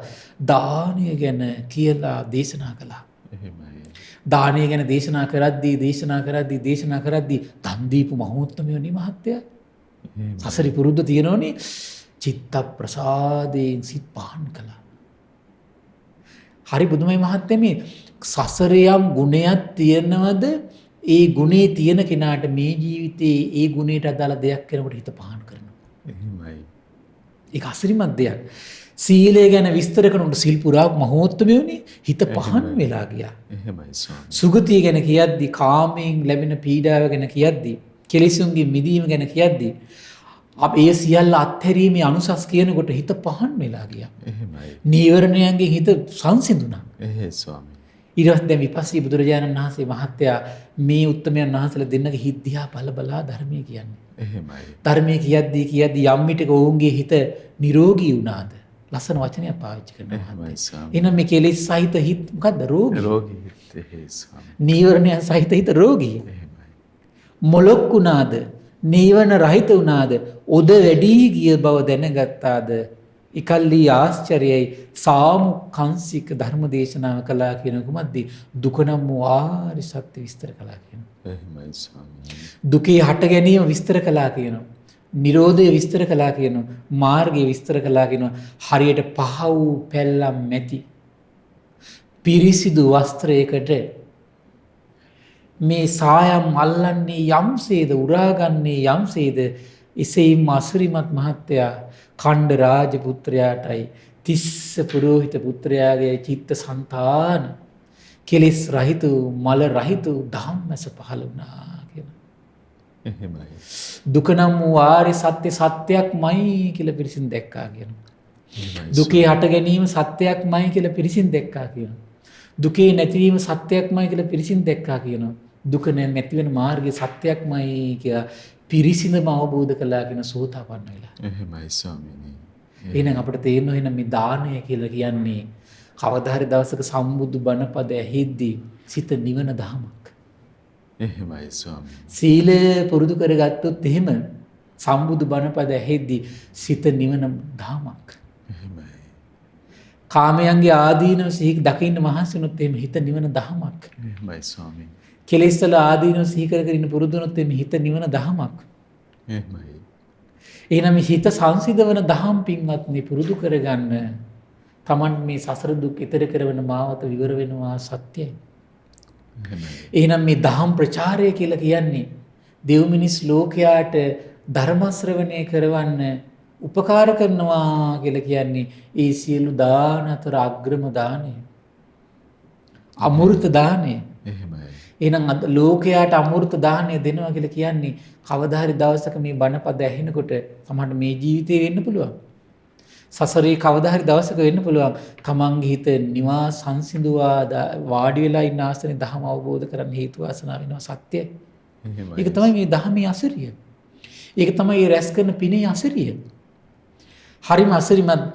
දානය ගැන කියලා දේශනා කළා. එහෙමයි. දානය ගැන දේශනා කරද්දී දන් දීපු මහෝත්තමයෝ නේ මහත්තයා. සසරි පුරුද්ද තියෙනෝනේ චිත්ත ප්‍රසාදයෙන් සිත් පහන් කළා. හරි බුදුමයි මහත්තයා මේ සසරයම් ගුණයක් තියෙනවද? ඒ ගුණේ තියෙන කෙනාට මේ ජීවිතේ ඒ ගුණයට අදාළ දෙයක් කරනකොට හිත පහන් කරනවා. එහෙමයි. ඒක අසිරිමත් දෙයක්. සීලය ගැන විස්තර කරනකොට සිල් පුරා මහෝත්තමයෝනේ හිත පහන් වෙලා ගියා. එහෙමයි ස්වාමී. සුගතිය ගැන කියද්දි කාමයෙන් ලැබෙන පීඩාව ගැන කියද්දි කෙලෙසුන්ගේ මිදීම ගැන කියද්දි ඒ සියල්ල අත්හැරීමේ අනුසස් කියනකොට හිත පහන් වෙලා ගියා. එහෙමයි. නීවරණයන්ගෙන් හිත සංසිඳුණා. එහෙයි ස්වාමී. ඊට පස්සේ දැන් විපස්සී බුදුරජාණන් වහන්සේ මහත්තයා මේ උත්තමයන් වහන්සේලා දෙන්නගේ හිත් දිහා බලා ධර්මයේ කියන්නේ. එහෙමයි. ධර්මයේ කියද්දී යම් මිටක ඔවුන්ගේ හිත නිරෝගී වුණාද? ලස්සන වචනයක් පාවිච්චි කරනවා. එහෙමයි ස්වාමී. එහෙනම් මේ කෙලෙස් සහිත හිත මොකද්ද? රෝගී. රෝගී හිත. එහෙයි ස්වාමී. නීවරණයන් සහිත හිත රෝගී. එහෙමයි. මොලොක් වුණාද? නීවරණ රහිත වුණාද? ඔද වැඩි ගිය බව දැනගත්තාද? ඉකල්ලි ආශ්චර්යයි සාමුක්ඛංශික ධර්ම දේශනාව කළා කියන කුමද්දී දුක නම් වූ ආර්ය සත්‍ය විස්තර කළා කියනවා. එහෙමයි ස්වාමී. දුකේ හට ගැනීම විස්තර කළා කියනවා. නිරෝධය විස්තර කළා කියනවා. මාර්ගය විස්තර කළා කියනවා. හරියට පහ වූ පැල්ලම් මැති පිරිසිදු වස්ත්‍රයකට මේ සායම් අල්ලන්නේ යම්සේද උරාගන්නේ යම්සේද එසේම අසුරිමත් මහත්තයා කණ්ඩ රාජ පුත්‍රයාටයි තිස්ස පුරෝහිත පුත්‍රයාගේ චිත්ත සංතාන කෙලෙස් රහිත මල රහිත ධම්මස පහළ වුණා කියන. එහෙමයි. දුක නම් වූ ආර්ය සත්‍ය සත්‍යයක්මයි කියලා පිරිසින් දැක්කා කියනවා. දුකේ හට ගැනීම සත්‍යයක්මයි කියලා පිරිසින් දැක්කා කියනවා. දුකේ නැතිවීම සත්‍යයක්මයි කියලා පිරිසින් දැක්කා කියනවා. දුක නැති වෙන මාර්ගය සත්‍යයක්මයි කියලා පිරිසිඳම අවබෝධ කළා කියන සෝතාපන්න වෙලා. එහෙමයි ස්වාමීනි. එහෙනම් අපිට තේරෙනවා එහෙනම් මේ දානය කියලා කියන්නේ කවදා හරි දවසක සම්බුදු බණපද ඇහිද්දී සිත නිවන දහමක්. එහෙමයි ස්වාමීනි. සීලය පුරුදු කරගත්තොත් එහෙම සම්බුදු බණපද ඇහිද්දී සිත නිවන දහමක්. එහෙමයි. කාමයන්ගේ ආදීනව සිහි දකින්න මහන්සි වුණොත් එහෙම හිත නිවන දහමක්. එහෙමයි ස්වාමීනි. කෙලෙස් වල ආදීනව සිහි කර ඉන්න පුරුදු වුණොත් එහෙම හිත නිවන දහමක්. එහෙමයි. එහෙනම් මේ හිත සංසිඳවන දහම් පින්වත්නි පුරුදු කරගන්න තමන් මේ සසර දුක් ඈතර කරවන මාවත විවර වෙනවා සත්‍යයි. එහෙමයි. එහෙනම් මේ දහම් ප්‍රචාරය කියලා කියන්නේ දෙව් මිනිස් ලෝකයාට ධර්ම ශ්‍රවණය කරවන්න උපකාර කරනවා කියලා කියන්නේ ඒ සියලු දාන අතර අග්‍රම දානය. අමෘත දානය. එහෙමයි. එහෙනම් ලෝකයාට අමෘත දානය දෙනවා කියලා කියන්නේ කවදා හරි දවසක මේ බණපද ඇහෙනකොට සමහරට මේ ජීවිතේ වෙන්න පුළුවන්. සසරේ කවදා හරි දවසක වෙන්න පුළුවන්. තමන්ගේ හිත නිවා සංසිඳුවා වාඩි වෙලා ඉන්න ආසනේ ධර්ම අවබෝධ කරගන්න හේතු වාසනා වෙනවා සත්‍යයි. එහෙමයි. ඒක තමයි මේ ධර්මයේ අසරිය. ඒක තමයි රැස් කරන පිනේ අසරිය. හරිම අසරිමත්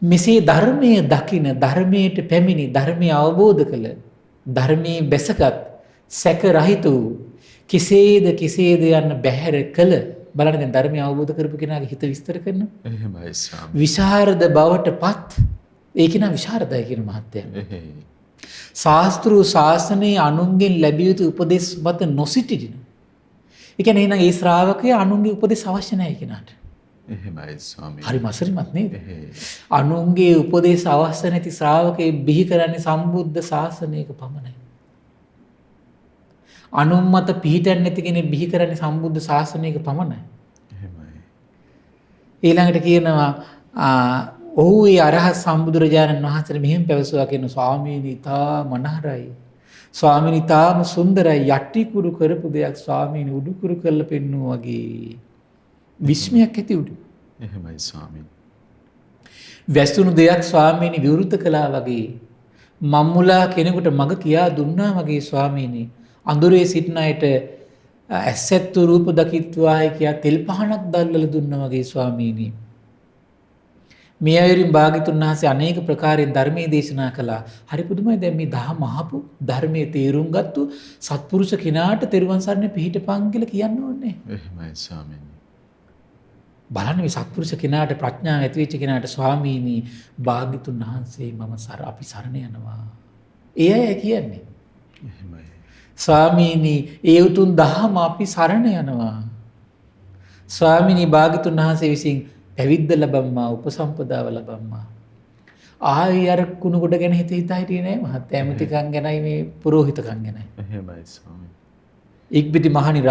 මෙසේ ධර්මයේ දකින ධර්මයට පැමිණි ධර්මය අවබෝධ කළ ධර්මයේ බැසගත් සැක රහිත වූ කෙසේද යන්න බැහැර කළ බලන්න දැන් ධර්මය අවබෝධ කරපු කෙනාගේ හිත විස්තර කරනවා. එහෙමයි ස්වාමීනි. විශාරද බවට පත් ඒක නා විශාරදයි කියන මහත්යන්. එහෙයි. ශාස්ත්‍රීය ශාසනයේ අනුන්ගෙන් ලැබිය යුතු උපදෙස් මත නොසිටින. ඒ කියන්නේ එහෙනම් ඒ ශ්‍රාවකයා අනුන්ගේ උපදෙස් අවශ්‍ය නැහැ කෙනාට. එහෙමයි ස්වාමීනි. හරි මසරිමත් නේද? එහෙයි. අනුන්ගේ උපදේශ අවශ්‍ය නැති ශ්‍රාවකේ බිහි කරන්නේ සම්බුද්ධ ශාසනයක පමණයි. අනුන් මත පිහිටන්නේ නැති කෙනෙක් බිහි කරන්නේ සම්බුද්ධ ශාසනයක පමණයි. එහෙමයි. ඊළඟට කියනවා ඔහු ඒ අරහත් සම්බුදුරජාණන් වහන්සේට මෙහෙම පැවසුවා කියන ස්වාමීනි තා මනහරයි. ස්වාමීනි තාම සුන්දරයි යටි කුරු කරපු දෙයක් ස්වාමීනි උඩු කුරු කරලා පෙන්නුවා වගේ. විස්මයක් ඇති උඩු. එහෙමයි ස්වාමීනි. වැසුණු දෙයක් ස්වාමීනි විවෘත කළා වගේ. මම්මුලා කෙනෙකුට මග කියා දුන්නා වගේ ස්වාමීනි. අඳුරේ සිටින අයට ඇසැත්තු රූප දකිත්වායි කියා තෙල් පහනක් දැල්වලා දුන්නා වගේ ස්වාමීනි. මේ අයුරින් භාග්‍යතුන් වහන්සේ අනේක ප්‍රකාරයෙන් ධර්මයේ දේශනා කළා. හරි පුදුමයි දැන් මේ දහම අහපු ධර්මයේ තේරුම් ගත්තු සත්පුරුෂ කෙනාට තෙරුවන් සරණ පිහිටපන් කියලා කියන්න ඕනේ. එහෙමයි ස්වාමීනි. බලන්න මේ සත්පුරුෂ කෙනාට ප්‍රඥාව ඇති වෙච්ච කෙනාට ස්වාමීනි භාග්‍යතුන් වහන්සේ මම අපි සරණ යනවා. ඒ අය කියන්නේ. එහෙමයි. ස්වාමීනි ඒ උතුම් දහම අපි සරණ යනවා. ස්වාමීනි භාග්‍යතුන් වහන්සේ විසින් පැවිද්ද ලැබම්මා උපසම්පදාව ලැබම්මා. ආයි අර කුණු කොට ගැන හිත හිතා හිටියේ නෑ මහත්තයා. ඇමතිකම් ගැනයි මේ පුරෝහිතකම් ගැනයි. එහෙමයි ස්වාමීනි. ඉක්බිති මහණි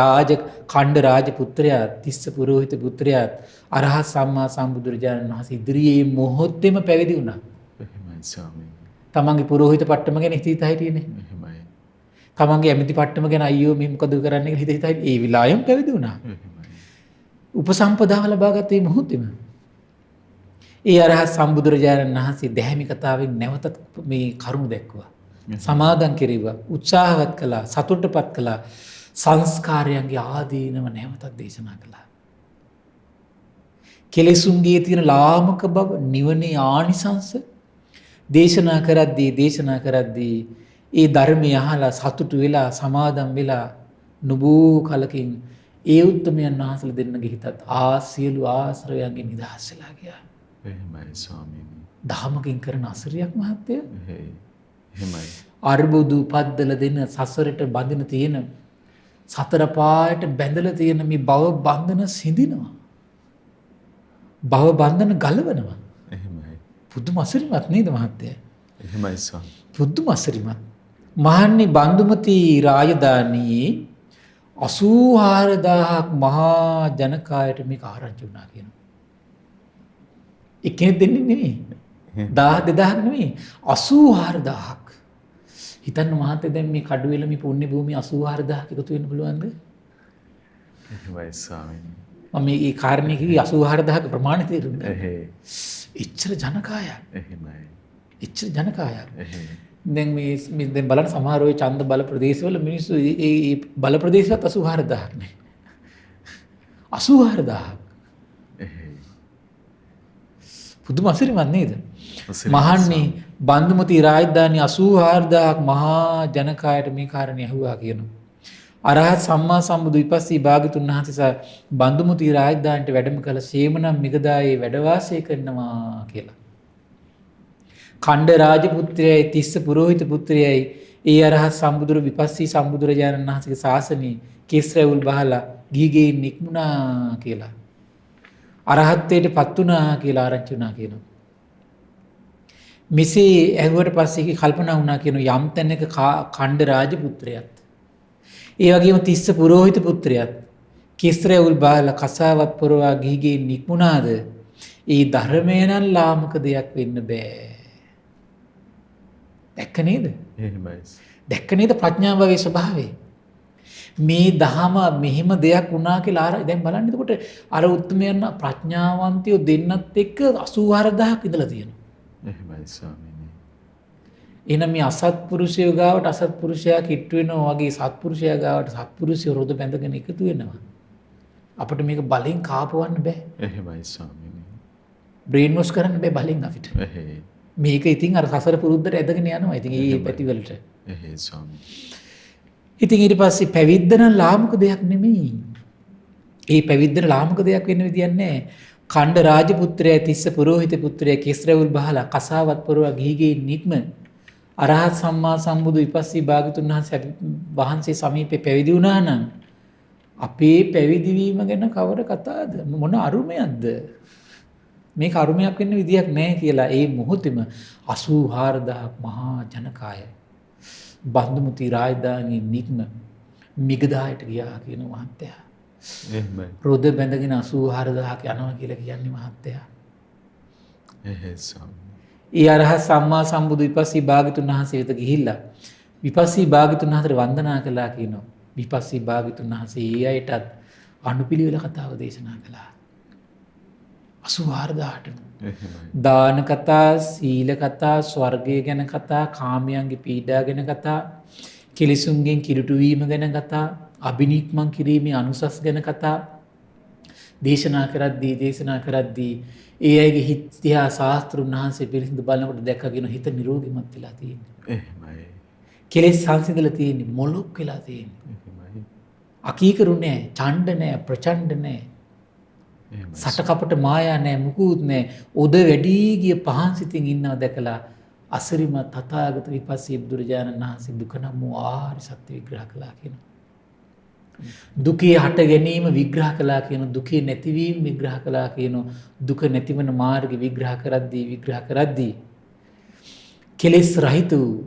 ඛණ්ඩ රාජ පුත්‍රයා තිස්ස පුරෝහිත පුත්‍රයා අරහත් සම්මා සම්බුදුරජාණන් වහන්සේ ඉදිරියේ මොහොතේම පැවිදි වුණා. එහෙමයි ස්වාමීනි. තමන්ගේ පුරෝහිත පට්ටම ගැන හිත හිටියේනේ. එහෙමයි. තමන්ගේ ඇමති පට්ටම ගැන අයියෝ මේ මොකද කරන්නේ කියලා හිත හිතා ඒ විලායම් පැවිදි වුණා. එහෙමයි. උපසම්පදාව ලබාගත් මේ මොහොතේම ඒ අරහත් සම්බුදුරජාණන් වහන්සේ දැහැමි කතාවෙන් නැවතත් මේ කරුණ දැක්වුවා. සමාදන් කෙරෙව්වා, උත්සාහවත් කළා, සතුටටපත් කළා. සංස්කාරයන්ගේ ආදීනව නැවතත් දේශනා කළා. කෙලෙසුන්ගේ තියෙන ලාමක බව, නිවනේ ආනිසංස දේශනා කරද්දී ඒ ධර්මය අහලා සතුටු වෙලා සමාදම් වෙලා නුබෝ කලකින් ඒ උත්තමයන් වහන්සේලා දෙන්නගේ හිතත් සියලු ආශ්‍රයයන්ගෙන් නිදහස් වෙලා ගියා. එහෙමයි ස්වාමීනි. දහමකින් කරන අසරියක් මහත්තය. එහෙමයි. අර්බුදු පද්දල දෙන සසරට බඳින තියෙන සතර පායට බැඳලා තියෙන මේ භව බන්ධන සිඳිනවා. භව බන්ධන ගලවනවා. එහෙමයි. පුදුම අසරිමත් නේද මහත්තයා? එහෙමයි ස්වාමී. පුදුම අසරිමත්. මහන්නි බන්දුමති රාජධානී 84000ක් මහා ජනකායට මේක ආරංචි වුණා කියනවා. එක්කෙනෙක් දෙන්නේ නෙමෙයි. 1000 2000ක් නෙමෙයි 84000ක්. හිතන්න මහත්තයා දැන් මේ කඩුවෙල මේ පුණ්‍ය භූමිය 84000ක් එකතු වෙන්න පුළුවන්ද? එහෙමයි ස්වාමීනි. මම මේ කාරණේ කිව්වේ 84000ක ප්‍රමාණය තේරුණා. එච්චර ජනකායක්. එහෙමයි. එච්චර ජනකායක්. දැන් මේ දැන් බලන්න සමහර ඔය ඡන්ද බල ප්‍රදේශවල මිනිස්සු ඒ බල ප්‍රදේශات 84000ක් නේ. 84000ක්. පුදුම අසිරිමත් නේද? මහන්නේ බන්දුමති රාජධානී 84000ක් මහා ජනකායට මේ කාරණේ ඇහුවා කියනවා. අරහත් සම්මා සම්බුදු විපස්සී භාගතුන් වහන්සේ බන්දුමති රාජධානියට වැඩම කළ සේමනම් මිගදායේ වැඩ වාසය කරනවා කියලා. ඛණ්ඩ රාජපුත්‍රයයි තිස්ස පුරෝහිත පුත්‍රයයි ඒ අරහත් සම්බුදුර විපස්සී සම්බුදුරජාණන් වහන්සේගේ ශාසනයේ කෙස් රැවුල් බහලා ගිහිගේ නික්මුණා කියලා. අරහත්ත්වයට පත් වුණා කියලා ආරංචි වුණා කියනවා. මෙසේ ඇහුවට පස්සේ කල්පනා වුණා කියන යම් තැනක ඛණ්ඩ රාජපුත්‍රයත් ඒ වගේම තිස්ස පුරෝහිත පුත්‍රයත් කෙස් රැවුල් බහලා කසාවත් පොරවා ගිහිගේ නික්මුණාද ඒ ධර්මය නම් ලාමක දෙයක් වෙන්න බෑ. දැක්ක නේද? එහෙමයි. දැක්ක නේද ප්‍රඥාවගේ ස්වභාවය? මේ දහම මෙහෙම දෙයක් වුණා කියලා දැන් බලන්න එතකොට අර උත්තරමයන් ප්‍රඥාවන්තයෝ දෙන්නත් එක්ක 84000ක් ඉඳලා තියෙනවා. එහෙමයි ස්වාමීනි. එහෙනම් මේ අසත්පුරුෂයෝ ගාවට අසත්පුරුෂයා කිට්ටු වෙනවා වගේ සත්පුරුෂයා ගාවට සත්පුරුෂයෝ රොද බැඳගෙන එකතු වෙනවා. අපිට මේක බලෙන් කාපවන්න බෑ. එහෙමයි ස්වාමීනි. බ්‍රේන් වොෂ් කරන්න බෑ බලෙන් අපිට. මේක ඉතින් අර සසර පුරුද්දට ඇදගෙන යනවා. ඉතින් ඒ පැතිවලට. ස්වාමීනි. ඉතින් ඊට පස්සේ පැවිද්ද නම් ලාමක දෙයක් නෙමෙයි. ඒ පැවිද්ද ලාමක දෙයක් වෙන්න විදියක් නැහැ. ඛණ්ඩ රාජපුත්‍රයා තිස්ස පුරෝහිත පුත්‍රයා කෙස් රැවුල් බහලා කසාවත් පොරවා ගිහිගේ නික්ම අරහත් සම්මා සම්බුදු විපස්සී භාගතුන් වහන්සේ සමීපේ පැවිදි වුණා නම් අපේ පැවිදි වීම ගැන කවර කතාවද? මොන අරුමයක්ද? මේක අරුමයක් වෙන්න විදියක් නැහැ කියලා ඒ මොහොතේම 84000ක් මහා ජනකාය බන්දුමුති රාජධානී නික්ම මිගදායට ගියා කියන මහත්තයා. එහෙමයි. රොද බැඳගෙන 84000ක් යනවා කියලා කියන්නේ මහත්තයා. ඒ අරහත් සම්මා සම්බුදු විපස්සී භාගතුන් වහන්සේ වෙත ගිහිල්ලා විපස්සී භාගතුන් වහන්සේට වන්දනා කළා කියනවා. විපස්සී භාගතුන් වහන්සේ ඒ අයටත් අනුපිළිවෙල කතාව දේශනා කළා. 84000ට. දාන කතා, සීල කතා, ස්වර්ගය ගැන කතා, කාමයන්ගේ පීඩා ගැන කතා, කෙලෙසුන්ගෙන් කිලුටු වීම ගැන කතා, අබිනික්මන් කිරීමේ අනුසස් ගැන කතා දේශනා කරද්දී ඒ අයගේ හිත දිහා ශාස්ත්‍රුන් වහන්සේ පිළිසිඳ බලනකොට දැක්කගෙන හිත නිරෝගීමත් වෙලා තියෙන්නේ. එහෙමයි. කෙලෙස් සංසිඳලා තියෙන්නේ, මොලොක් වෙලා තියෙන්නේ. එහෙමයි. අකීකරු නෑ, ඡණ්ඩ නෑ, ප්‍රචණ්ඩ නෑ. සටකපට මායා නෑ, මුකුත් නෑ. ඔද වැඩි ගිය පහන් සිතින් ඉන්නවා දැකලා අසරිමත් තථාගත විපස්සී බුදුරජාණන් වහන්සේ දුක නම් වූ ආර්ය සත්‍ය විග්‍රහ කළා කියනවා. දුකේ හට ගැනීම විග්‍රහ කළා කියන, දුකේ නැතිවීම විග්‍රහ කළා කියන, දුක නැතිවන මාර්ගය විග්‍රහ කරද්දී කෙලෙස් රහිත වූ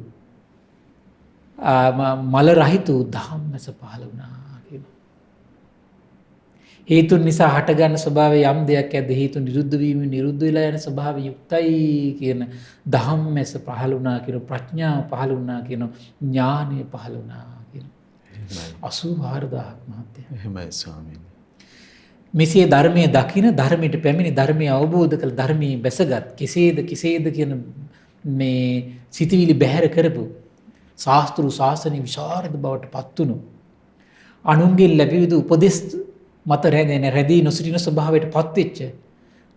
මල රහිත වූ ධම්මස පහළ වුණා හේතුන් නිසා හටගන්න ස්වභාවය යම් දෙයක් ඇද්ද හේතු නිරුද්ධ වීම නිරුද්ධ වෙලා යන ස්වභාවය යුක්තයි කියන ධම්මැස පහළ වුණා කියන ප්‍රඥාව පහළ වුණා කියන ඥානය පහළ වුණා කියන 84000ක් මහත්ය. එහෙමයි ස්වාමීනි. මෙසේ ධර්මයේ දකින ධර්මයට පැමිණි ධර්මයේ අවබෝධ කළ ධර්මයේ බැසගත් කෙසේද කියන මේ සිතවිලි බැහැර කරපු ශාස්ත්‍රු ශාසනික විශාරද බවට පත් වුණු අනුන්ගේ ලැබිවිද උපදෙස් මත රැඳී නොසිටින ස්වභාවයට පත් වෙච්ච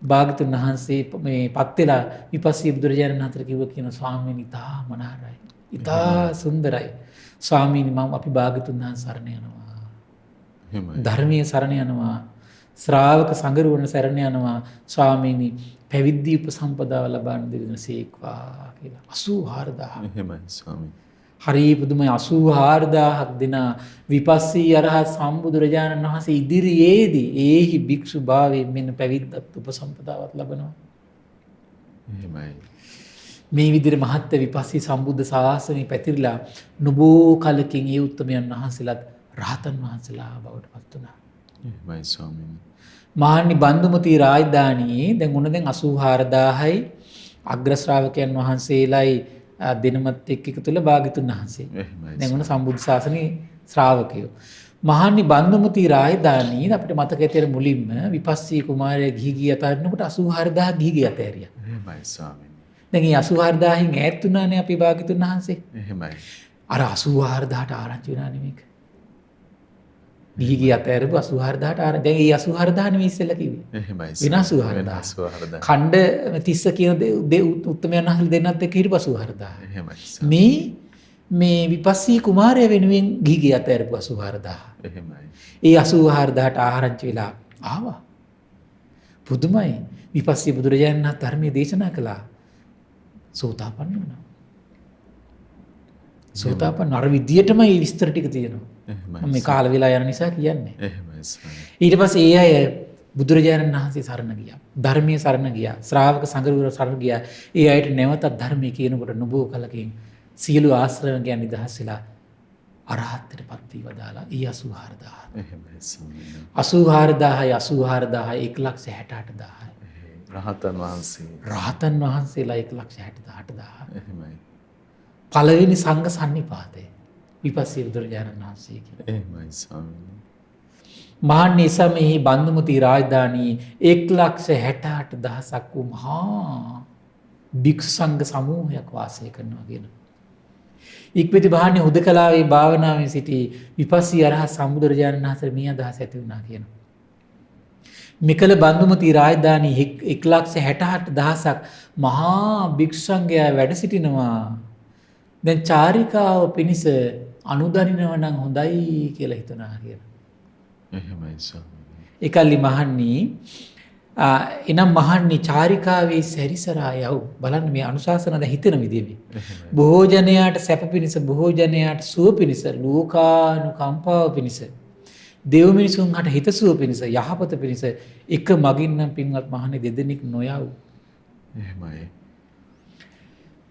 භාග්‍යතුන් වහන්සේ මේ පත් වෙලා විපස්සී බුදුරජාණන් වහන්සේ කිව්ව කියන ස්වාමීනි තා මනාරයි. ඉතා සුන්දරයි. ස්වාමීනි මම අපි භාග්‍යතුන් වහන්සේ සරණ යනවා. එහෙමයි. ධර්මයේ සරණ යනවා. ශ්‍රාවක සංගරුවන සරණ යනවා. ස්වාමීනි පැවිදි උපසම්පදාව ලබන්න දෙවියන්සේක්වා කියලා 84000. එහෙමයි ස්වාමීනි. හරි පුදුමයි 84000ක් දෙන විපස්සී අරහත් සම්බුදුරජාණන් වහන්සේ ඉදිරියේදී ඒහි භික්ෂු භාවයෙන් මෙන්න පැවිද්දත් උපසම්පදාවත් ලබනවා. එහෙමයි. මේ විදිහට මහත් විපස්සී සම්බුද්ධ ශාසනය පැතිරිලා නොබෝ කලකින් ඒ උත්තමයන් වහන්සේලාත් රහතන් වහන්සේලා බවට පත් වුණා. එහෙමයි ස්වාමීනි. මහන්නි බන්දුමති රාජධානියේ දැන් උන දැන් 84000යි අග්‍ර ශ්‍රාවකයන් වහන්සේලායි දිනමත් එක්ක තුල භාග්‍යතුන් වහන්සේ. එහෙමයි. දැන් උන සම්බුද්ධ ශාසනයේ ශ්‍රාවකයෝ. මහන්නි බන්දුමති රාජධානියේ අපිට මතක ඇතේ මුලින්ම විපස්සී කුමාරයා ගිහි අතරිනකොට 84000 ගිහි අතහැරියා. එහෙමයි ස්වාමීනි. දැන් මේ 84000න් ඈත් වුණානේ අපි භාග්‍යතුන් වහන්සේ. එහෙමයි. අර 84000ට ආරංචි වුණානේ මේක. ගිහි අතහැරපු 84000ට ආරංචි. දැන් මේ 84000 නෙමෙයි ඉස්සෙල්ලා කිව්වේ. එහෙමයි. විනාශ 84000. ඛණ්ඩ 30 කියන උත්තමයන් වහන්සේ දෙන්නත් එක්ක හිටපු 84000. එහෙමයි. මේ විපස්සී කුමාරය වෙනුවෙන් ගිහි අතහැරපු 84000. එහෙමයි. ඒ 84000ට ආරංචි වෙලා ආවා. පුදුමයි. විපස්සී බුදුරජාණන් වහන්සේ ධර්මයේ දේශනා කළා. සෝතාපන්න වුණා. සෝතාපන්න අර විදියටම මේ විස්තර ටික තියෙනවා. එහෙමයි. මම මේ කාල වෙලා යන නිසා කියන්නේ. එහෙමයි ස්වාමීනි. ඊට පස්සේ ඒ අය බුදුරජාණන් වහන්සේ සරණ ගියා. ධර්මයේ සරණ ගියා. ශ්‍රාවක සංඝරුවර සරණ ගියා. ඒ අයට නැවතත් ධර්මයේ කියනකොට නොබෝ කලකින් සියලු ආශ්‍රවයන් නිදහස් වෙලා අරහත්ත්වයටපත් වී වදාලා. ඊ 84000. එහෙමයි ස්වාමීනි. 84000යි 84000යි 168000යි. රහතන් වහන්සේ. රහතන් වහන්සේලා 168000. එහෙමයි. පළවෙනි සංඝ සන්නිපාතය විපස්සී බුදුරජාණන් වහන්සේ කියලා. එහෙමයි ස්වාමීනි. මහන්නේ සමෙහි බන්දුමති රාජධානී 168000ක් වූ මහා භික්ෂු සංඝ සමූහයක් වාසය කරනවා කියන. ඉක්බිති මහන්නේ හුදකලාවේ භාවනාවේ සිටි විපස්සී අරහත් සම්බුදුරජාණන් වහන්සේ මේ අදහස ඇති වුණා කියන. මෙකල බන්දුමති රාජධානී 168000ක් මහා භික්ෂු සංඝයා වැඩ සිටිනවා. දැන් චාරිකාව පිණිස අනුදරිනව නම් හොඳයි කියලා හිතනවා කියලා. එහෙමයි ස්වාමීනි. එකල්ලි මහන්නේ එනම් මහන්නේ චාරිකාවේ සැරිසරා යව් බලන්න මේ අනුශාසනද හිතෙන විදිහේ. බොහෝ ජනයාට සැප පිණිස බොහෝ ජනයාට සුව පිණිස ලෝකානුකම්පාව පිණිස දෙව් මිනිසුන්ට හිතසුව පිණිස යහපත පිණිස එක මගින් නම් පින්වත් මහන්නේ දෙදෙනෙක් නොයව්. එහෙමයි.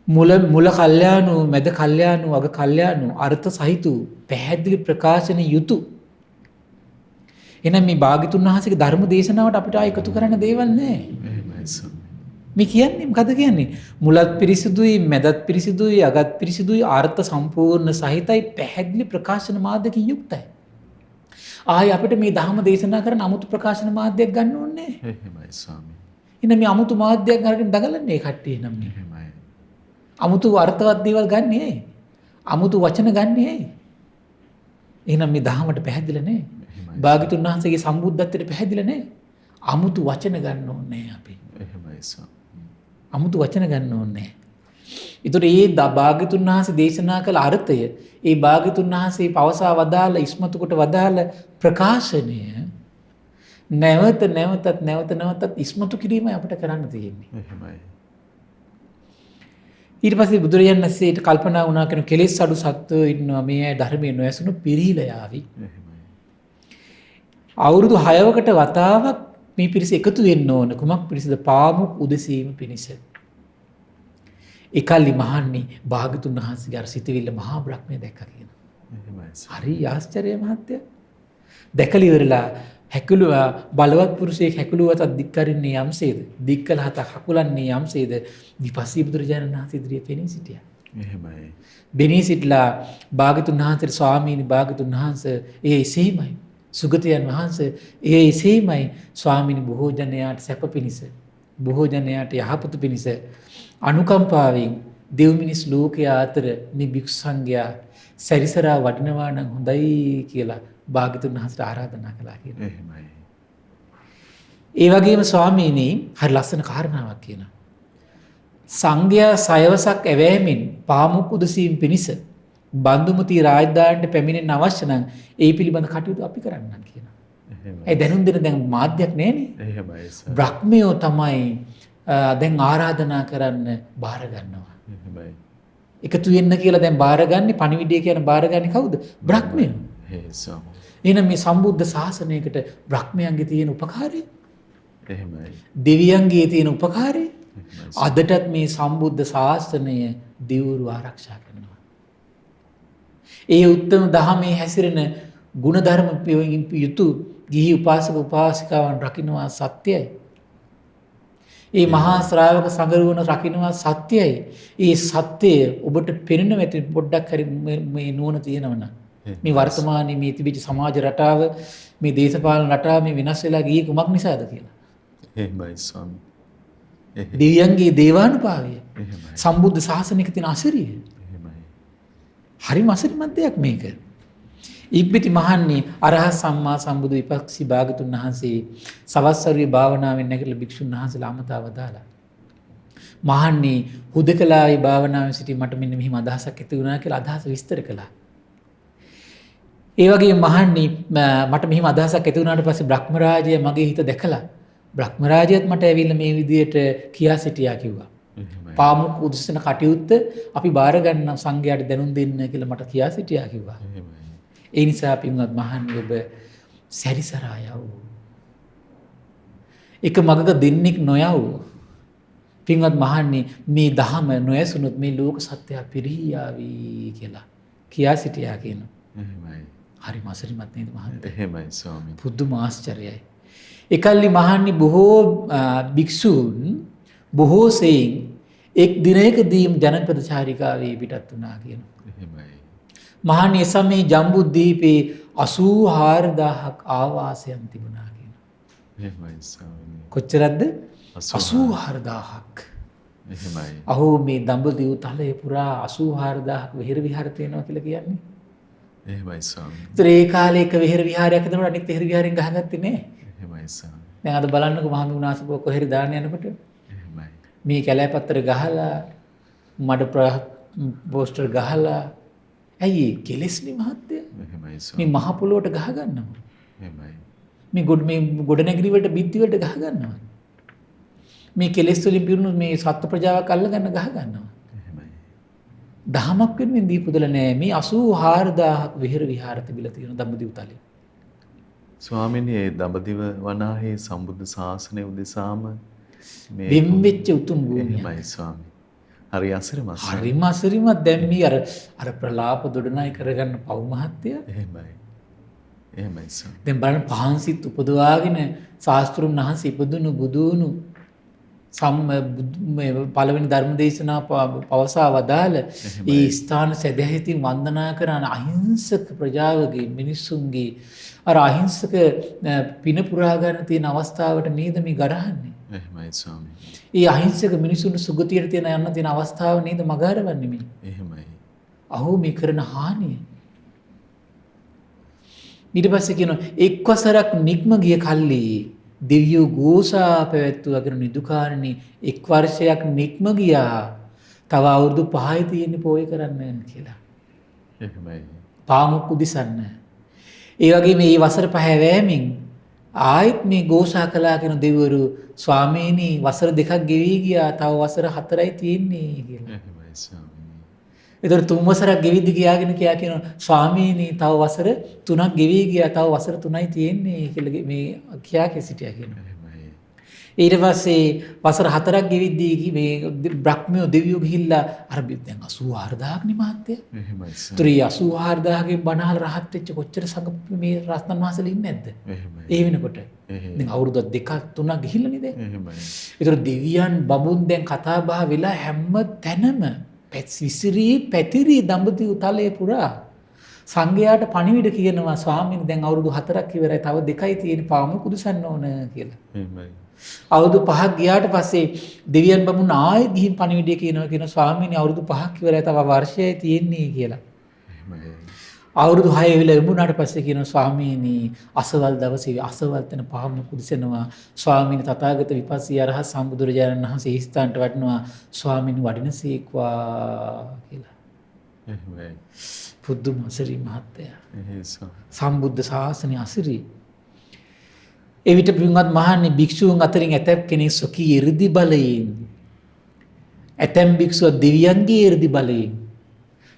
මුල කල්යාණු මැද කල්යාණු අග කල්යාණු අර්ථ සහිතු පැහැදිලි ප්‍රකාශන යුතු. එහෙනම් මේ භාග්‍යතුන් වහන්සේගේ ධර්ම දේශනාවට අපිට එකතු කරන්න දේවල් නැහැ. එහෙමයි ස්වාමීනි. මේ කියන්නේ මොකද කියන්නේ? මුලත් පිරිසිදුයි මැදත් පිරිසිදුයි අගත් පිරිසිදුයි අර්ථ සම්පූර්ණ සහිතයි පැහැදිලි ප්‍රකාශන මාධ්‍යකින් යුක්තයි. ආයි අපිට මේ ධර්ම දේශනා කරන අමුතු ප්‍රකාශන මාධ්‍යයක් ගන්න ඕනේ නැහැ. එහෙමයි ස්වාමීනි. එහෙනම් මේ අමුතු මාධ්‍යයක් අරගෙන දඟලන්නේ ඒ කට්ටිය නම් මේ. එහෙමයි. අමුතු අර්ථවත් දේවල් ගන්නෙ ඇයි? අමුතු වචන ගන්නෙ ඇයි? එහෙනම් මේ ධහමට පැහැදිලා නැහැ. භාග්‍යතුන් වහන්සේගේ සම්බුද්ධත්වයට පැහැදිලා නැහැ. අමුතු වචන ගන්න ඕනේ අපි. එහෙමයි ස්වාමීනි. අමුතු වචන ගන්න ඕනේ. ඒතර ඒ භාග්‍යතුන් වහන්සේ දේශනා කළ අර්ථය, ඒ භාග්‍යතුන් වහන්සේ පවසා වදාළ ඉස්මතු කොට වදාළ ප්‍රකාශනය නැවත නැවතත් ඉස්මතු කිරීමයි අපිට කරන්න තියෙන්නේ. එහෙමයි. ඊට පස්සේ බුදුරජාණන් වහන්සේට කල්පනා වුණා කියන කෙලෙස් අඩු සත්වෝ ඉන්නවා මේ අය ධර්මයේ නොයසුණු පිරිහිලා යාවි. එහෙමයි. අවුරුදු 6කට වතාවක් මේ පිරිස එකතු වෙන්න ඕන. කුමක් පිරිසද? පාමුක් උදසීම පිණිස. එකල්ලි මහන්නේ භාග්‍යතුන් වහන්සේගේ අර සිතවිල්ල මහා බ්‍රහ්මයා දැක්කා කියන. එහෙමයි. හරි ආශ්චර්ය මහත්ය. දැකලා ඉවරලා හැකුළුව බලවත් පුරුෂයෙක් හැකුළුවට දික් කරින්නේ යම්සේද දික් කළ හත හකුලන්නේ යම්සේද විපස්සී බුදුරජාණන් වහන්සේ ඉදිරියේ පෙනී සිටියා. එහෙමයි. බෙනී සිටලා භාග්‍යතුන් වහන්සේ ස්වාමීනි භාග්‍යතුන් වහන්සේ ඒ එසේමයි. සුගතයන් වහන්සේ ඒ එසේමයි ස්වාමීනි බොහෝ ජනයාට සැප පිණිස බොහෝ ජනයාට යහපත පිණිස අනුකම්පාවෙන් දෙව් මිනිස් ලෝකයා අතර මේ භික්ෂු සංඝයා සැරිසරා වඩිනවා නම් හොඳයි කියලා භාග්‍යතුන් වහන්සේට ආරාධනා කළා කියලා. එහෙමයි. ඒ වගේම ස්වාමීනි හරි ලස්සන කාරණාවක් කියනවා. සංඝයා සයවසක් ඇවෑමෙන් පාමුක් උදසීම් පිණිස බන්දුමති රාජධානියට පැමිණෙන්න අවශ්‍ය නම් ඒ පිළිබඳ කටයුතු අපි කරන්නම් කියනවා. එහෙමයි. ඒ දැනුම් දෙන දැන් මාධ්‍යයක් නැහැනේ. එහෙමයි සර්. බ්‍රහ්මයෝ තමයි දැන් ආරාධනා කරන්න බාර ගන්නවා. එහෙමයි. එකතු වෙන්න කියලා දැන් බාරගන්නේ පණිවිඩය කියන බාරගන්නේ කවුද? බ්‍රහ්මයෝ. ස්වාමී. එහෙනම් මේ සම්බුද්ධ ශාසනයකට බ්‍රහ්මයන්ගේ තියෙන උපකාරය එහෙමයි. දෙවියන්ගේ තියෙන උපකාරය අදටත් මේ සම්බුද්ධ ශාසනය දිවුරු ආරක්ෂා කරනවා. ඒ උත්තම දහමේ හැසිරෙන ගුණධර්ම යුතු ගිහි උපාසක උපාසිකාවන් රකින්නවා සත්‍යයි. ඒ මහා ශ්‍රාවක සංගරුවන රකින්නවා සත්‍යයි. ඒ සත්‍යය ඔබට පෙනෙන ඇති පොඩ්ඩක් හරි මේ නුවණ තියෙනවනම් මේ වර්තමානයේ මේ තිබිච්ච සමාජ රටාව මේ දේශපාලන රටාව මේ වෙනස් වෙලා ගියේ කුමක් නිසාද කියලා. එහෙමයි ස්වාමී. දෙවියන්ගේ දේවානුභාවය. එහෙමයි. සම්බුද්ධ ශාසනයක තියෙන අසිරිය. එහෙමයි. හරිම අසිරිමත් දෙයක් මේක. ඉක්බිති මහන්නේ අරහත් සම්මා සම්බුදු විපස්සී භාගතුන් වහන්සේ සවස්සරුවේ භාවනාවෙන් නැගිටලා භික්ෂුන් වහන්සේලා අමතාව දාලා. මහන්නේ හුදකලාවේ භාවනාවෙන් සිටි මට මෙන්න මෙහිම අදහසක් ඇති වුණා කියලා අදහස විස්තර කළා. ඒ වගේ මහන්නේ මට මෙහිම අදහසක් ඇති වුණාට පස්සේ බ්‍රහ්ම රාජය මගේ හිත දැකලා බ්‍රහ්ම රාජයත් මට ඇවිල්ලා මේ විදියට කියා සිටියා කිව්වා. පාමුක් උදෙසන කටයුත්ත අපි බාර ගන්න සංඝයාට දැනුම් දෙන්න කියලා මට කියා සිටියා කිව්වා. ඒ නිසා පින්වත් මහන්නේ ඔබ සැරිසරා යව්. එක මගක දෙන්නෙක් නොයව්. පින්වත් මහන්නේ මේ දහම නොයසුනොත් මේ ලෝක සත්‍යය පිරිහී යාවි කියලා කියා සිටියා කියනවා. එහෙමයි. හරි මසරිමත් නේද මහත්තයා? එහෙමයි ස්වාමී. පුදුම ආශ්චර්යයි. එකල්ලි මහන්නේ බොහෝ භික්ෂූන් බොහෝ සෙයින් එක් දිනයකදීම ජනපද චාරිකාවේ පිටත් වුණා කියනවා. එහෙමයි. මහන්නේ සමේ ජම්බුද්දීපේ 84000ක් ආවාසයන් තිබුණා කියනවා. එහෙමයි ස්වාමී. කොච්චරද? 84000ක්. එහෙමයි. අහෝ මේ දඹදිව තලයේ පුරා 84000ක් විහෙර විහාර තියෙනවා කියලා කියන්නේ. එහෙමයි ස්වාමී. ඒතර ඒ කාලේ එක විහෙර විහාරයක් හදනකොට අනිත් විහෙර විහාරෙන් ගහගත්තේ නෑ. එහෙමයි ස්වාමී. දැන් අද බලන්නකෝ මහමුණාසපුව කොහෙරි දාන්න යනකොට එහෙමයි. මේ කැලෑපත්තර ගහලා මඩ පෝස්ටර් ගහලා ඇයි කෙලස්නේ මහත්තයා? එහෙමයි මේ ස්වාමී. මහ පොළොවට ගහ ගන්නවා. එහෙමයි. මේ ගොඩනැගිලි වලට බිත්ති වලට ගහ ගන්නවා. මේ කෙලස් වලින් පිරුණු මේ සත්ත්ව ප්‍රජාවක් අල්ල ගන්න ගහ ගන්නවා. එහෙමයි. දහමක් වෙනුවෙන් දීපුදල නෑ. මේ 84000ක් විහෙර විහාර තිබිලා තියෙන දඹදිව තලේ. ස්වාමීනි ඒ දඹදිව වනාහි සම්බුද්ධ ශාසනය උදෙසාම මේ වෙම්වෙච්ච උතුම් භූමිය. එහෙමයි ස්වාමී. හරි අසිරිමත්. හරිම අසිරිමත් දැන් මේ අර ප්‍රලාප දොඩනයි කරගන්න පව් මහත්තයා. එහෙමයි. එහෙමයි ස්වාමී. දැන් බලන්න පහන්සිත් උපදවාගෙන ශාස්ත්‍රුන් වහන්සේ ඉපදුණු බුදුණු පළවෙනි ධර්ම දේශනා පවසා වදාළ ඒ ස්ථාන සැදැහැතින් වන්දනා කරන අහිංසක ප්‍රජාවගේ මිනිස්සුන්ගේ අර අහිංසක පින පුරා ගන්න තියෙන අවස්ථාවට නේද මේ ගරහන්නේ. එහෙමයි ස්වාමී. ඒ අහිංසක මිනිසුන්ට සුගතියට තියෙන යන්න තියෙන අවස්ථාව නේද මගහරවන්නේ මේ. එහෙමයි. අහෝ මේ කරන හානිය. ඊට පස්සේ කියනවා එක්වසරක් නික්ම ගිය කල්ලි දෙවියෝ ගෝසා පැවැත්වුවාගෙන නිදුකාරණී එක් වර්ෂයක් නික්ම ගියා. තව අවුරුදු 5යි තියෙන්නේ පෝය කරන්න කියලා. එහෙමයි. පාමුක් උදිසන්න. ඒ වගේ මේ වසර 5 වැෑමින් ආයෙත් මේ ගෝසා කළා කියන දෙවිවරු ස්වාමීනි වසර 2ක් ගෙවි ගියා. තව වසර 4යි තියෙන්නේ කියලා. එහෙමයි ස්වාමීනි. ඒතර 3 වසරක් ගෙවිද්දි ගියාගෙන කියනවා ස්වාමීනි තව වසර 3ක් ගෙවි ගියා. තව වසර 3යි තියෙන්නේ කියලා මේ කියා සිටියා කියනවා. එහෙමයි. ඊට පස්සේ වසර 4ක් ගෙවිද්දී මේ බ්‍රහ්මයෝ දෙවියෝ ගිහිල්ලා අර දැන් 84000ක් නේ මහත්තයා. එහෙමයි. ඒතර 84000කින් බණහල් රහත් වෙච්ච කොච්චර සංඝ මේ රත්නන් වහන්සේලා ඉන්නේ නැද්ද? එහෙමයි. ඒ වෙනකොට. දැන් අවුරුදු 2ක් 3ක් ගිහිල්ලා නේ දැන්. එහෙමයි. ඒතර දෙවියන් බඹුන් දැන් කතා බහ වෙලා හැම තැනම විසිරී පැතිරි දඹදිව තලයේ පුරා සංඝයාට පණිවිඩ කියනවා ස්වාමීන් දැන් අවුරුදු 4ක් ඉවරයි තව 2යි තියෙන පාමුල කුදුසන්න ඕන කියලා. එහෙමයි. අවුරුදු 5ක් ගියාට පස්සේ දෙවියන් බමුණ ආයෙත් ගිහින් පණිවිඩය කියනවා ස්වාමීනි අවුරුදු 5ක් ඉවරයි තව වර්ෂයයි තියෙන්නේ කියලා. එහෙමයි. අවුරුදු 6 වෙලා ඉමුණාට පස්සේ කියනවා ස්වාමීනි අසවල් දවසේ අසවල් තැන පාමුල කුදුසනවා ස්වාමීනි තථාගත විපස්සී අරහත් සම්බුදුරජාණන් වහන්සේ ඒ ස්ථානට වඩිනවා ස්වාමීනි වඩිනසේක්වා කියලා. එහෙමයි. පුදුම අසිරි මහත්තයා. එහෙසම්. සම්බුද්ධ ශාසනය අසිරි. එවිට පින්වත් මහන්නේ භික්ෂූන් අතරින් ඇතැම් කෙනෙක් සොකී 이르දි බලයෙන් ඇතැම් භික්ෂුව දෙවියන්ගේ 이르දි බලයෙන්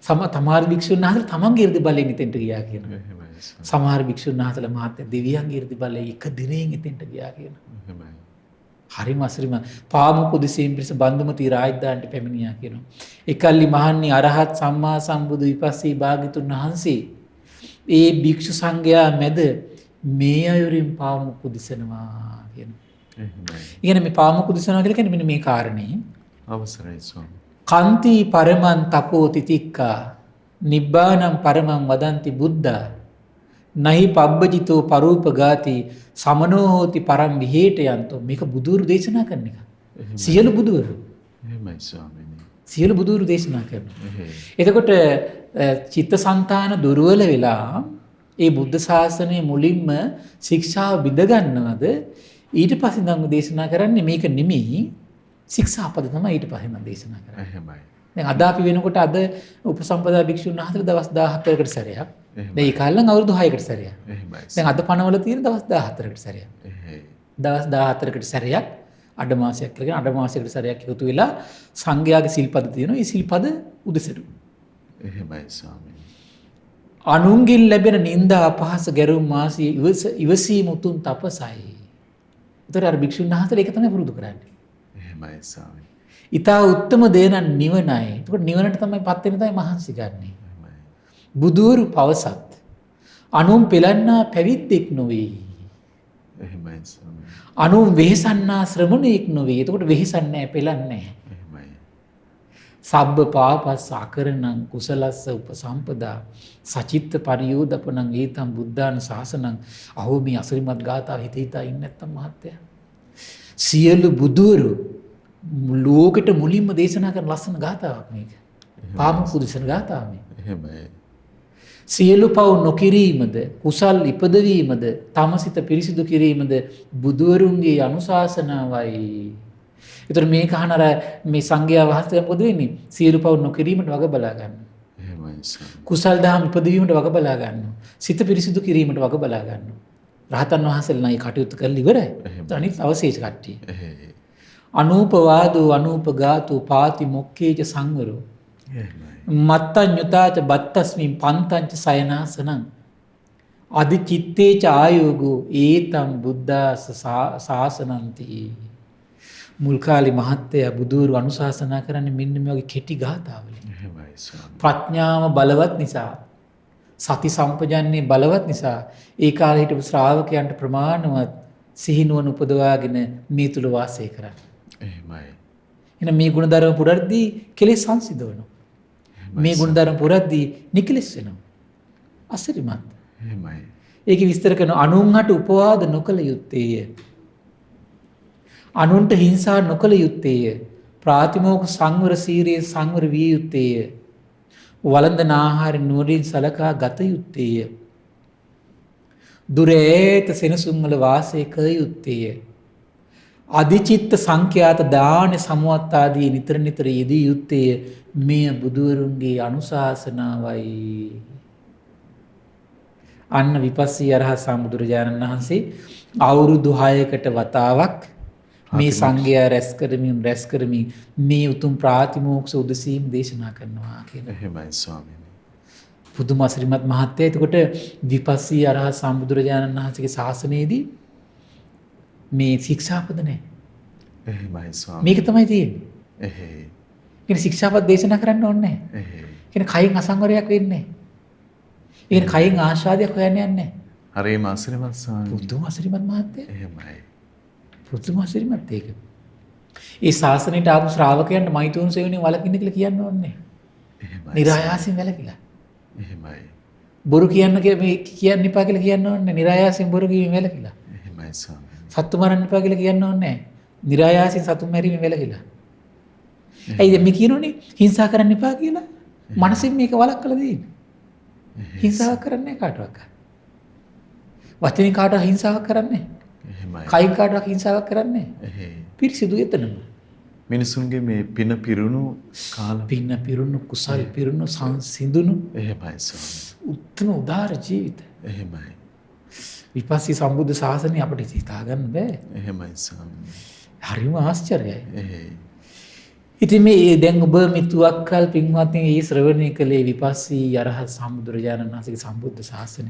සමහර භික්ෂුන් වහන්සේලා තමන්ගේ 이르දි බලයෙන් ඉතින්ට ගියා කියනවා. එහෙමයි. සමහර භික්ෂුන් වහන්සේලා මහත්තයා දෙවියන්ගේ 이르දි බලයෙන් එක දිනෙන් ඉතින්ට ගියා කියනවා. එහෙමයි. හරිම අසිරිම පාමුකු දිසීම් පිරිස බන්දුමති රාජධානට පැමිණියා කියනවා. එකල්ලි මහන්නේ අරහත් සම්මා සම්බුදු විපස්සී භාග්‍යතුන් වහන්සේ ඒ භික්ෂු සංඝයා මැද මේ අයුරින් පාමුකු දිසනවා කියනවා. එහෙමයි. ඉගෙන මේ පාමුකු දිසනවා කියලා කියන්නේ මෙන්න මේ කාරණේ. අවසරයි ස්වාමී. කන්ති පරමං තපෝ තිතික්කා නිබ්බානම් පරමං වදන්ති බුද්ධා නහි පබ්බජිතෝ පරූපගාති සමනෝ හෝති පරම් විහෙට යන්තෝ. මේක බුදුරු දේශනා කරන එක. සියලු බුදුරු. එහෙමයි ස්වාමීනි. සියලු බුදුරු දේශනා කරනවා. එහෙයි. එතකොට චිත්තසංතාන දුර්වල වෙලා ඒ බුද්ධ ශාසනයේ මුලින්ම ශික්ෂාව බිඳ ගන්නවද ඊට පස්සේ නම් දේශනා කරන්නේ මේක නෙමෙයි ශික්ෂාපද තමයි ඊට පස්සේ නම් දේශනා කරන්නේ. එහෙමයි. දැන් අද අපි වෙනකොට අද උපසම්පදා භික්ෂුන් වහන්සේලා දවස් 17කට සැරයක්. එහෙමයි. දැන් ඒ කාලෙන් අවුරුදු 6කට සැරයක්. එහෙමයි. දැන් අද පනවල තියෙන දවස් 14කට සැරයක්. එහෙයි. දවස් 14කට සැරයක් අඩ මාසයක් කරගෙන අඩ මාසයකට සැරයක් එකතු වෙලා සංඝයාගේ සිල්පද තියෙනවා. ඒ සිල්පද උදෙසරු. එහෙමයි ස්වාමීනි. අනුන්ගෙන් ලැබෙන නිന്ദා අපහාස ගැරුම් මාසිය ඉවසීම උතුම් තපසයි. ඒතර අර භික්ෂුන් වහන්සේලා ඒක තමයි පුරුදු කරන්නේ. එහෙමයි ස්වාමීනි. ඊතා උත්තම දේ නම් නිවනයි. ඒකට නිවනට තමයි පත් වෙන තමයි මහන්සි ගන්නෙ. එහෙමයි. බුදුරු පවසත් අනුන් පෙලන්නා පැවිද්දෙක් නොවේ. එහෙමයි ස්වාමීනි. අනුන් වෙහෙසන්නා ශ්‍රමණෙක් නොවේ. එතකොට වෙහෙසන්නේ නැහැ, පෙලන්නේ නැහැ. එහෙමයි. සබ්බ පාපස් අකරණං කුසලස්ස උපසම්පදා සචිත්ත පරියෝදපණං ඒතම් බුද්ධාන ශාසනං. අහෝ මේ අසිරිමත් ගාථා හිත හිතා ඉන්නේ නැත්තම් මහත්තයා. සියලු බුදුරු ලෝකෙට මුලින්ම දේශනා කරන ලස්සන ගාථාවක් මේක. පාමුකු දේශන ගාථාව මේක. එහෙමයි. සියලු පව් නොකිරීමද කුසල් ඉපදවීමද තමසිත පිරිසිදු කිරීමද බුදුවරුන්ගේ අනුශාසනාවයි. ඒතර මේක අහන අර මේ සංඝයා වහන්සේලා මොකද වෙන්නේ? සියලු පව් නොකිරීමට වග බලා ගන්නවා. එහෙමයි ස්වාමීනි. කුසල් දහම් ඉපදවීමට වග බලා ගන්නවා. සිත පිරිසිදු කිරීමට වග බලා ගන්නවා. රහතන් වහන්සේලා නම් ඒ කටයුතු කරලා ඉවරයි. අනිත් අවශේෂ කට්ටිය. එහෙයි. අනූපවාදෝ අනූපගාතෝ පාති මොක්කේච සංවරෝ එහෙමයි. මත්තඤ්ඤුතාච බත්තස්මින් පන්තංච සයනාසනං අදිචිත්තේච ආයෝගෝ ඒතම් බුද්දාස ශාසනන්ති. මුල් කාලේ මහත්තයා බුදුරු අනුශාසනා කරන්නේ මෙන්න මේ වගේ කෙටි ගාථාවලින්. එහෙමයි ස්වාමීනි. ප්‍රඥාව බලවත් නිසා සති සම්පජන්ණේ බලවත් නිසා ඒ කාලේ හිටපු ශ්‍රාවකයන්ට ප්‍රමාණවත් සිහිනුවන උපදවාගෙන මේ තුල වාසය කරන්නේ. එහෙමයි. එහෙනම් මේ ගුණධර්ම පුරද්දී කෙලෙස් සංසිඳවනවා. මේ ගුණධර්ම පුරද්දී නිකලෙස් වෙනවා. අසිරිමත්. එහෙමයි. ඒකේ විස්තර කරන අනුන්හට උපවාද නොකළ යුත්තේය. අනුන්ට හිංසා නොකළ යුත්තේය. ප්‍රාතිමෝක්ෂ සංවර සීලයෙන් සංවර විය යුත්තේය. වළඳන ආහාර නුවණින් සලකා ගත යුත්තේය. දුර ඈත සෙනසුන් වල වාසය කළ යුත්තේය. අධිචිත්ත සංඛ්‍යාත දාන සමුවත් ආදී නිතර නිතර යෙදිය යුත්තේය. මෙය බුදුවරුන්ගේ අනුශාසනාවයි. අන්න විපස්සී අරහත් සම්බුදුරජාණන් වහන්සේ අවුරුදු 6කට වතාවක් මේ සංඝයා රැස් කරමින් මේ උතුම් ප්‍රාතිමෝක්ෂ උදසීම් දේශනා කරනවා කියන. එහෙමයි ස්වාමීනි. පුදුම අසිරිමත් මහත්ය. එතකොට විපස්සී අරහත් සම්බුදුරජාණන් වහන්සේගේ ශාසනයේදී මේ ශික්ෂාපද නැහැ. එහෙමයි ස්වාමී. මේක තමයි තියෙන්නේ. එහෙයි. කියන්නේ ශික්ෂාපද දේශනා කරන්න ඕනේ නැහැ. එහෙයි. කියන්නේ කයින් අසංවරයක් වෙන්නේ නැහැ. ඒ කියන්නේ කයින් ආශාදයක් හොයන්න යන්නේ නැහැ. හරිම අසිරිමත් ස්වාමී. පුදුම අසිරිමත් මහත්තයා. එහෙමයි. පුදුම අසිරිමත් ඒක. ඒ ශාසනයට ආපු ශ්‍රාවකයන්ට මෛතුන් සේවනයේ වළකින්න කියලා කියන්න ඕනේ. එහෙමයි. නිරායාසයෙන් වැළකීලා. එහෙමයි. බොරු කියන්න මේ කියන්න එපා කියලා කියන්න ඕනේ. නිරායාසයෙන් බොරු කීමෙන් වැළකීලා. එහෙමයි ස්වාමී. සත්තු මරන්න එපා කියලා කියන්න ඕනේ නැහැ. නිරායාසයෙන් සතුන් මැරීමෙන් වැළකීලා. ඇයිද මේ කියනෝනේ හිංසා කරන්න එපා කියලා? මනසින් මේක වළක්වලා දෙන්නේ. හිංසාවක් කරන්නේ කාටවත්. වචනින් කාටවත් හිංසාවක් කරන්නේ නැහැ. එහෙමයි. කයින් කාටවත් හිංසාවක් කරන්නේ නැහැ. එහෙයි. පිරිසිදු එතනම. මිනිසුන්ගේ මේ පින පිරුණු කාල පින්න පිරුණු කුසල් පිරුණු සංසිඳුණු එහෙමයි ස්වාමී. උත්තම උදාර ජීවිත. එහෙමයි. විපස්සී සම්බුද්ධ ශාසනය අපිට හිතා ගන්න බෑ. එහෙමයි ස්වාමී. හරිම ආශ්චර්යයි. එහෙයි. ඉතින් මේ දැන් ඔබ මිතුවක්කල් පින්වත්නි මේ ශ්‍රවණය කළේ විපස්සී අරහත් සම්බුදුරජාණන් වහන්සේගේ සම්බුද්ධ ශාසනය.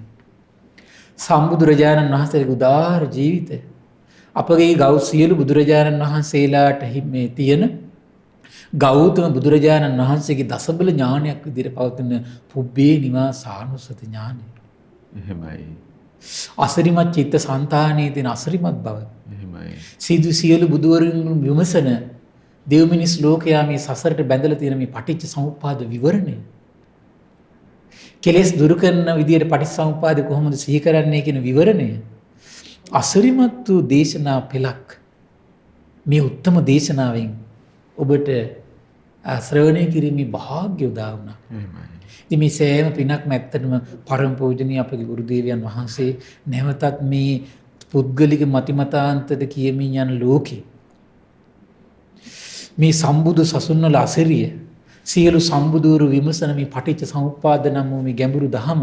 සම්බුදුරජාණන් වහන්සේගේ උදාර ජීවිතය. අපගේ ගෞ සියලු බුදුරජාණන් වහන්සේලාට මේ තියෙන ගෞතම බුදුරජාණන් වහන්සේගේ දසබල ඥානයක් විදිහට පවතින පුබ්බේ නිවාසානුසති ඥානය. එහෙමයි. අසරිමත් චිත්ත සංතානයේ තියෙන අසරිමත් බව. එහෙමයි. සියලු බුදුවරුන් විමසන දෙව් මිනිස් ලෝකයා මේ සසරට බැඳලා තියෙන මේ පටිච්ච සමුප්පාද විවරණය. කෙලෙස් දුරු කරන විදියට පටිච්ච සමුප්පාද කොහොමද සිහි කරන්නේ කියන විවරණය. අසරිමත් වූ දේශනා පෙළක් මේ උත්තම දේශනාවෙන් ඔබට ශ්‍රවණය කිරීමේ වාග්ය උදා වුණා. එහෙමයි. ඉතින් මේ සෑම පිනක්ම ඇත්තටම පරම පූජනීය අපගේ ගුරු දේවයන් වහන්සේ නැවතත් මේ පුද්ගලික මතිමතාන්තද කියමින් යන ලෝකේ මේ සම්බුදු සසුන් වල අසිරිය සියලු සම්බුදුරු විමසන මේ පටිච්ච සමුප්පාද නම් වූ මේ ගැඹුරු දහම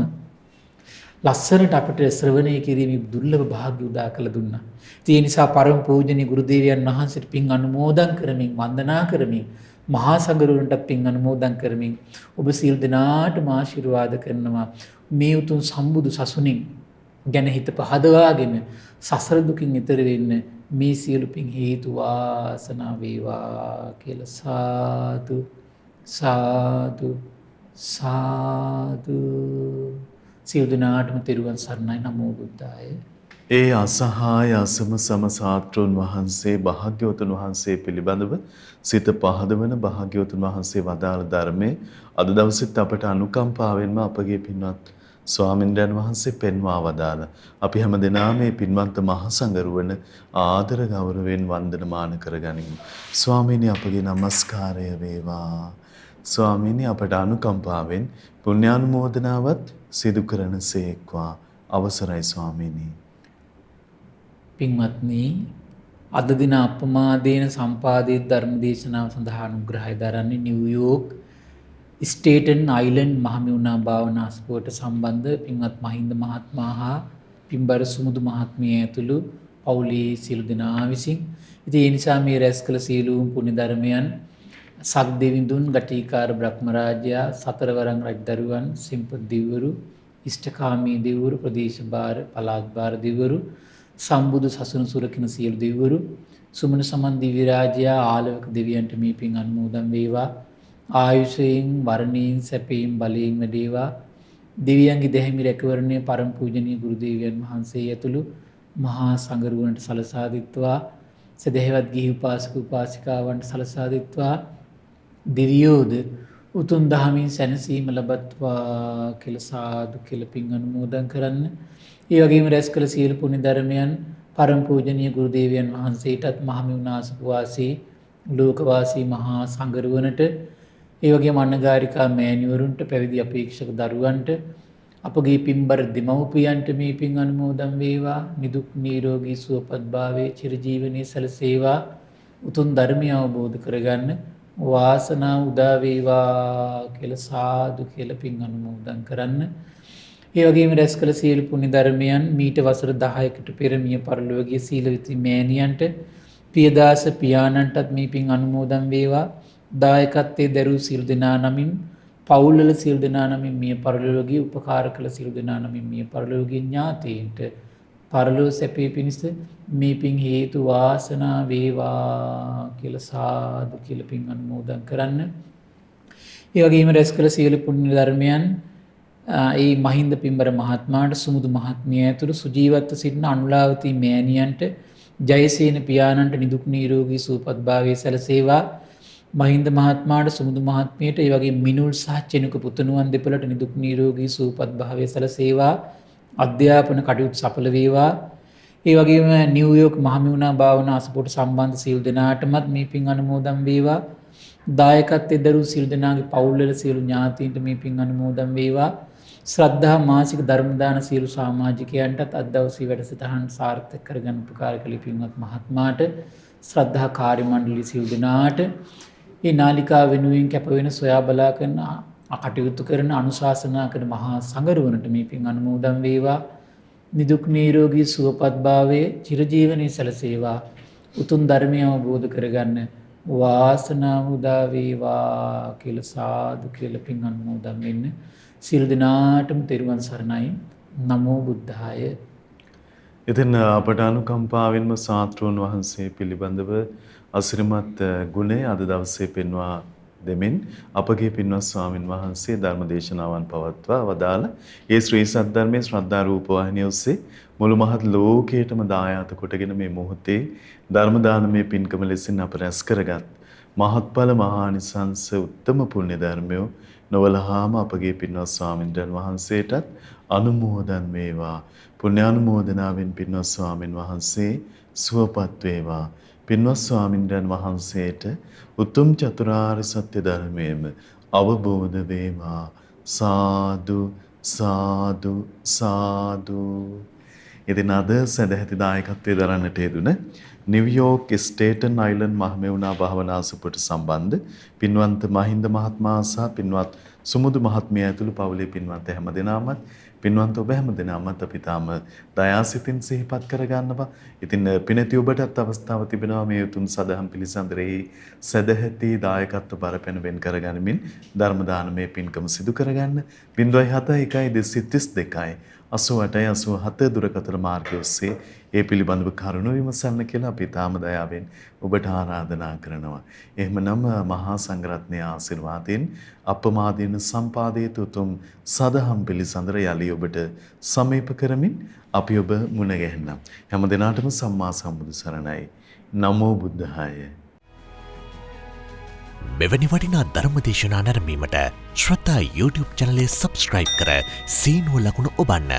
ලස්සනට අපට ශ්‍රවණය කිරීමේ දුර්ලභ භාග්‍ය උදා කළ දුන්නා. ඒ නිසා පරම පූජනීය ගුරු දේවයන් වහන්සේට පින් අනුමෝදන් කරමින් වන්දනා කරමින් මහා සංඝරුවන්ටත් පින් අනුමෝදන් කරමින් ඔබ සියලු දෙනාටම ආශිර්වාද කරනවා මේ උතුම් සම්බුදු සසුනින් ගැන හිත පහදවාගෙන සසර දුකින් ඈතර වෙන්න මේ සියලු පින් හේතු වාසනා වේවා කියලා සාදු සාදු සාදු සියලු දෙනාටම තෙරුවන් සරණයි. නමෝ බුද්ධාය. ඒ අසහාය අසම සම සාත්‍රුන් වහන්සේ භාග්‍යවතුන් වහන්සේ පිළිබඳව සිත පහදවන භාග්‍යවතුන් වහන්සේ වදාළ ධර්මයේ අද දවසෙත් අපට අනුකම්පාවෙන්ම අපගේ පින්වත් ස්වාමින්ද්‍රයන් වහන්සේ පෙන්වා වදාළ. අපි හැම දෙනාම මේ පින්වන්ත මහ සංඝරුවන ආදර ගෞරවයෙන් වන්දනමාන කරගනිමු. ස්වාමීනි අපගේ নমස්කාරය වේවා. ස්වාමීනි අපට අනුකම්පාවෙන් පුණ්‍යානුමෝදනාවත් සිදු කරනසේක්වා. අවසරයි ස්වාමීනි. පින්වත්නි අද දින අපමාදේන සම්පාදිත ධර්ම දේශනාව සඳහා අනුග්‍රහය දරන්නේ නිව්යෝර්ක් ස්ටේටන් අයිලන්ඩ් මහමෙවුනා භාවනා අසපුවට සම්බන්ධ පින්වත් මහින්ද මහත්මයා හා පින්බර සුමුදු මහත්මිය ඇතුළු පවුලේ සියලු දෙනා විසින්. ඉතින් ඒ නිසා මේ රැස් කළ සියලුම පුණ්‍ය ධර්මයන් සක් දෙවිඳුන් ගටිකාර බ්‍රහ්මරාජයා සතරවරන් රජදරුවන් සිම්පත් දිව්වරු ඉෂ්ඨකාමී දිව්වරු ප්‍රදේශ භාර පළාත් භාර දිව්වරු සම්බුදු සසුන සුරකින සියලු දිව්වරු සුමන සමන් දිව්‍ය රාජයා ආලවක දෙවියන්ට මේ පින් අනුමෝදන් වේවා. ආයුෂයෙන් වර්ණයෙන් සැපයෙන් බලයෙන් වැඩේවා. දෙවියන්ගේ දෙහිමි රැකවරණය පරම පූජනීය ගුරු දේවයන් වහන්සේ ඇතුළු මහා සංඝරුවන්ට සලසා දෙත්වා. සදහෙවත් ගිහි උපාසක උපාසිකාවන්ට සලසා දෙත්වා. දිව්‍යෝද උතුම් දහමින් සැනසීම ලබත්වා කියලා සාදු කියලා පින් අනුමෝදන් කරන්න. ඒ වගේම රැස් කළ සියලු පුණ්‍ය ධර්මයන් පරම පූජනීය ගුරු දේවයන් වහන්සේටත් මහමෙවුනා අසපුවාසී ලෝකවාසී මහා සංඝරුවනට ඒ වගේම අන්නගාരികා මෑණිවරුන්ට පැවිදි අපේක්ෂක දරුවන්ට අපගේ පින්බර දෙමව්පියන්ට මේ පින් අනුමෝදන් වේවා. නිදුක් නිරෝගී සුවපත් භාවයේ චිරජීවනයේ සැලසේවා. උතුම් ධර්මය අවබෝධ කරගන්න වාසනාව උදා වේවා කියලා සාදු කියලා පින් අනුමෝදන් කරන්න. ඒ වගේම රැස් කළ සියලු පුණ්‍ය ධර්මයන් මීට වසර 10කට පෙර මිය පරලොවගේ සීලවති මෑණියන්ට පියදාස පියාණන්ටත් මේ පින් අනුමෝදන් වේවා. දායකත්වයේ දරූ සියලු දෙනා නමින් පවුල්වල සියලු දෙනා නමින් මිය පරලොවගේ උපකාර කළ සියලු දෙනා නමින් මිය පරලොවගේ ඥාතීන්ට පරලෝ සැපේ පිණිස මේ පින් හේතු වාසනා වේවා කියලා සාදු කියලා පින් අනුමෝදන් කරන්න. ඒ වගේම රැස් කළ සියලු පුණ්‍ය ධර්මයන් ඒ මහින්ද පින්බර මහත්මයාට, සුමුදු මහත්මිය ඇතුළු සුජීවත්ව සිටින අනුලාවතී මෑණියන්ට, ජයසේන පියාණන්ට නිදුක් නිරෝගී සුවපත් භාවයේ සැලසේවා. මහින්ද මහත්මයාට, සුමුදු මහත්මියට, ඒ වගේ මිනුල් සහ චෙනුක පුතණුවන් දෙපළට නිදුක් නිරෝගී සුවපත් භාවයේ සැලසේවා. අධ්‍යාපන කටයුතු සඵල වේවා. ඒ වගේම නිව්යෝර්ක් මහමෙවුනා භාවනා අසපුවට සම්බන්ධ සියලු දෙනාටමත් මේ පින් අනුමෝදන් වේවා. දායකත්වයේ දරු සියලු දෙනාගේ පවුල්වල සියලු ඥාතීන්ට මේ පින් අනුමෝදන් වේවා. ශ්‍රද්ධා මාසික ධර්ම දාන සියලු සමාජිකයන්ටත් අද දවසේ වැඩසටහන් සාර්ථක කරගන්න උපකාර කළ පින්වත් මහත්මයාට, ශ්‍රද්ධා කාර්ය මණ්ඩලයේ සියලු දෙනාට, මේ නාලිකා වෙනුවෙන් කැප වෙන සොයා බලා කරන කටයුතු කරන අනුශාසනා කරන මහා සංඝරුවනට මේ පින් අනුමෝදන් වේවා. නිදුක් නිරෝගී සුවපත් භාවයේ චිරජීවනයේ සැලසේවා. උතුම් ධර්මය අවබෝධ කරගන්න වාසනාව උදා වේවා කියලා සාදු කියලා පින් අනුමෝදන් වෙන්න. සියලු දෙනාටම තෙරුවන් සරණයි. නමෝ බුද්ධාය. ඉතින් අපට අනුකම්පාවෙන්ම ශාස්ත්‍රෝන් වහන්සේ පිළිබඳව අසිරිමත් ගුණය අද දවසේ පෙන්වා දෙමින් අපගේ පින්වත් ස්වාමින් වහන්සේ ධර්ම දේශනාවන් පවත්වා වදාළ ඒ ශ්‍රී සද්ධර්මයේ ශ්‍රද්ධා රූප වාහිනිය ඔස්සේ මුළු මහත් ලෝකයටම දායාද කොටගෙන මේ මොහොතේ ධර්ම දානමය පින්කම ලෙසින් අප රැස් කරගත් මහත්ඵල මහානිසංස උත්තම පුණ්‍ය ධර්මය නොවලහාම අපගේ පින්වත් ස්වාමින්වයන් වහන්සේටත් අනුමෝදන් වේවා. පුණ්‍යානුමෝදනාවෙන් පින්වත් ස්වාමින් වහන්සේ සුවපත් වේවා. පින්වත් ස්වාමින්වයන් වහන්සේට උතුම් චතුරාර්ය සත්‍ය ධර්මයේම අවබෝධ වේවා. සාදු සාදු සාදු. ඉතින් අද සදැහැති දායකත්වයේ දරන්නට යෙදුන නිව්යෝර්ක් ස්ටේටන් අයිලන්ඩ් මහමෙවුනා භාවනා අසපුවට සම්බන්ධ පින්වන්ත මහින්ද මහත්මයා සහ පින්වත් සුමුදු මහත්මිය ඇතුළු පවුලේ පින්වන්ත හැමදෙනාමත් පින්වන්ත ඔබ හැමදෙනාමත් අපි තාම දයාසිතින් සිහිපත් කරගන්නවා. ඉතින් පිනැති ඔබටත් අවස්ථාව තිබෙනවා මේ උතුම් සදහම් පිළිසඳරෙහි සදැහැති දායකත්ව බරපැන වෙන් කරගනිමින් ධර්ම දානමය පින්කම සිදු කරගන්න. 071232 8887 දුරකථන මාර්ගය ඔස්සේ ඒ පිළිබඳව කරුණු විමසන්න කියලා අපි තාම දයාවෙන් ඔබට ආරාධනා කරනවා. එහෙමනම් මහා සංඝරත්නයේ ආශිර්වාදයෙන් අපමාදීන සම්පාදිත උතුම් සදහම් පිළිසඳර යලි ඔබට සමීප කරමින් අපි ඔබ මුණ ගැහෙන්නම්. හැම දිනාටම සම්මා සම්බුදු සරණයි. නමෝ බුද්ධාය. මෙවැනි වටිනා ධර්මදේශනා නැරඹීමට ශ්‍රද්ධා YouTube චැනලය සබ්ස්ක්‍රයිබ් කර සීනුව ලකුණ ඔබන්න.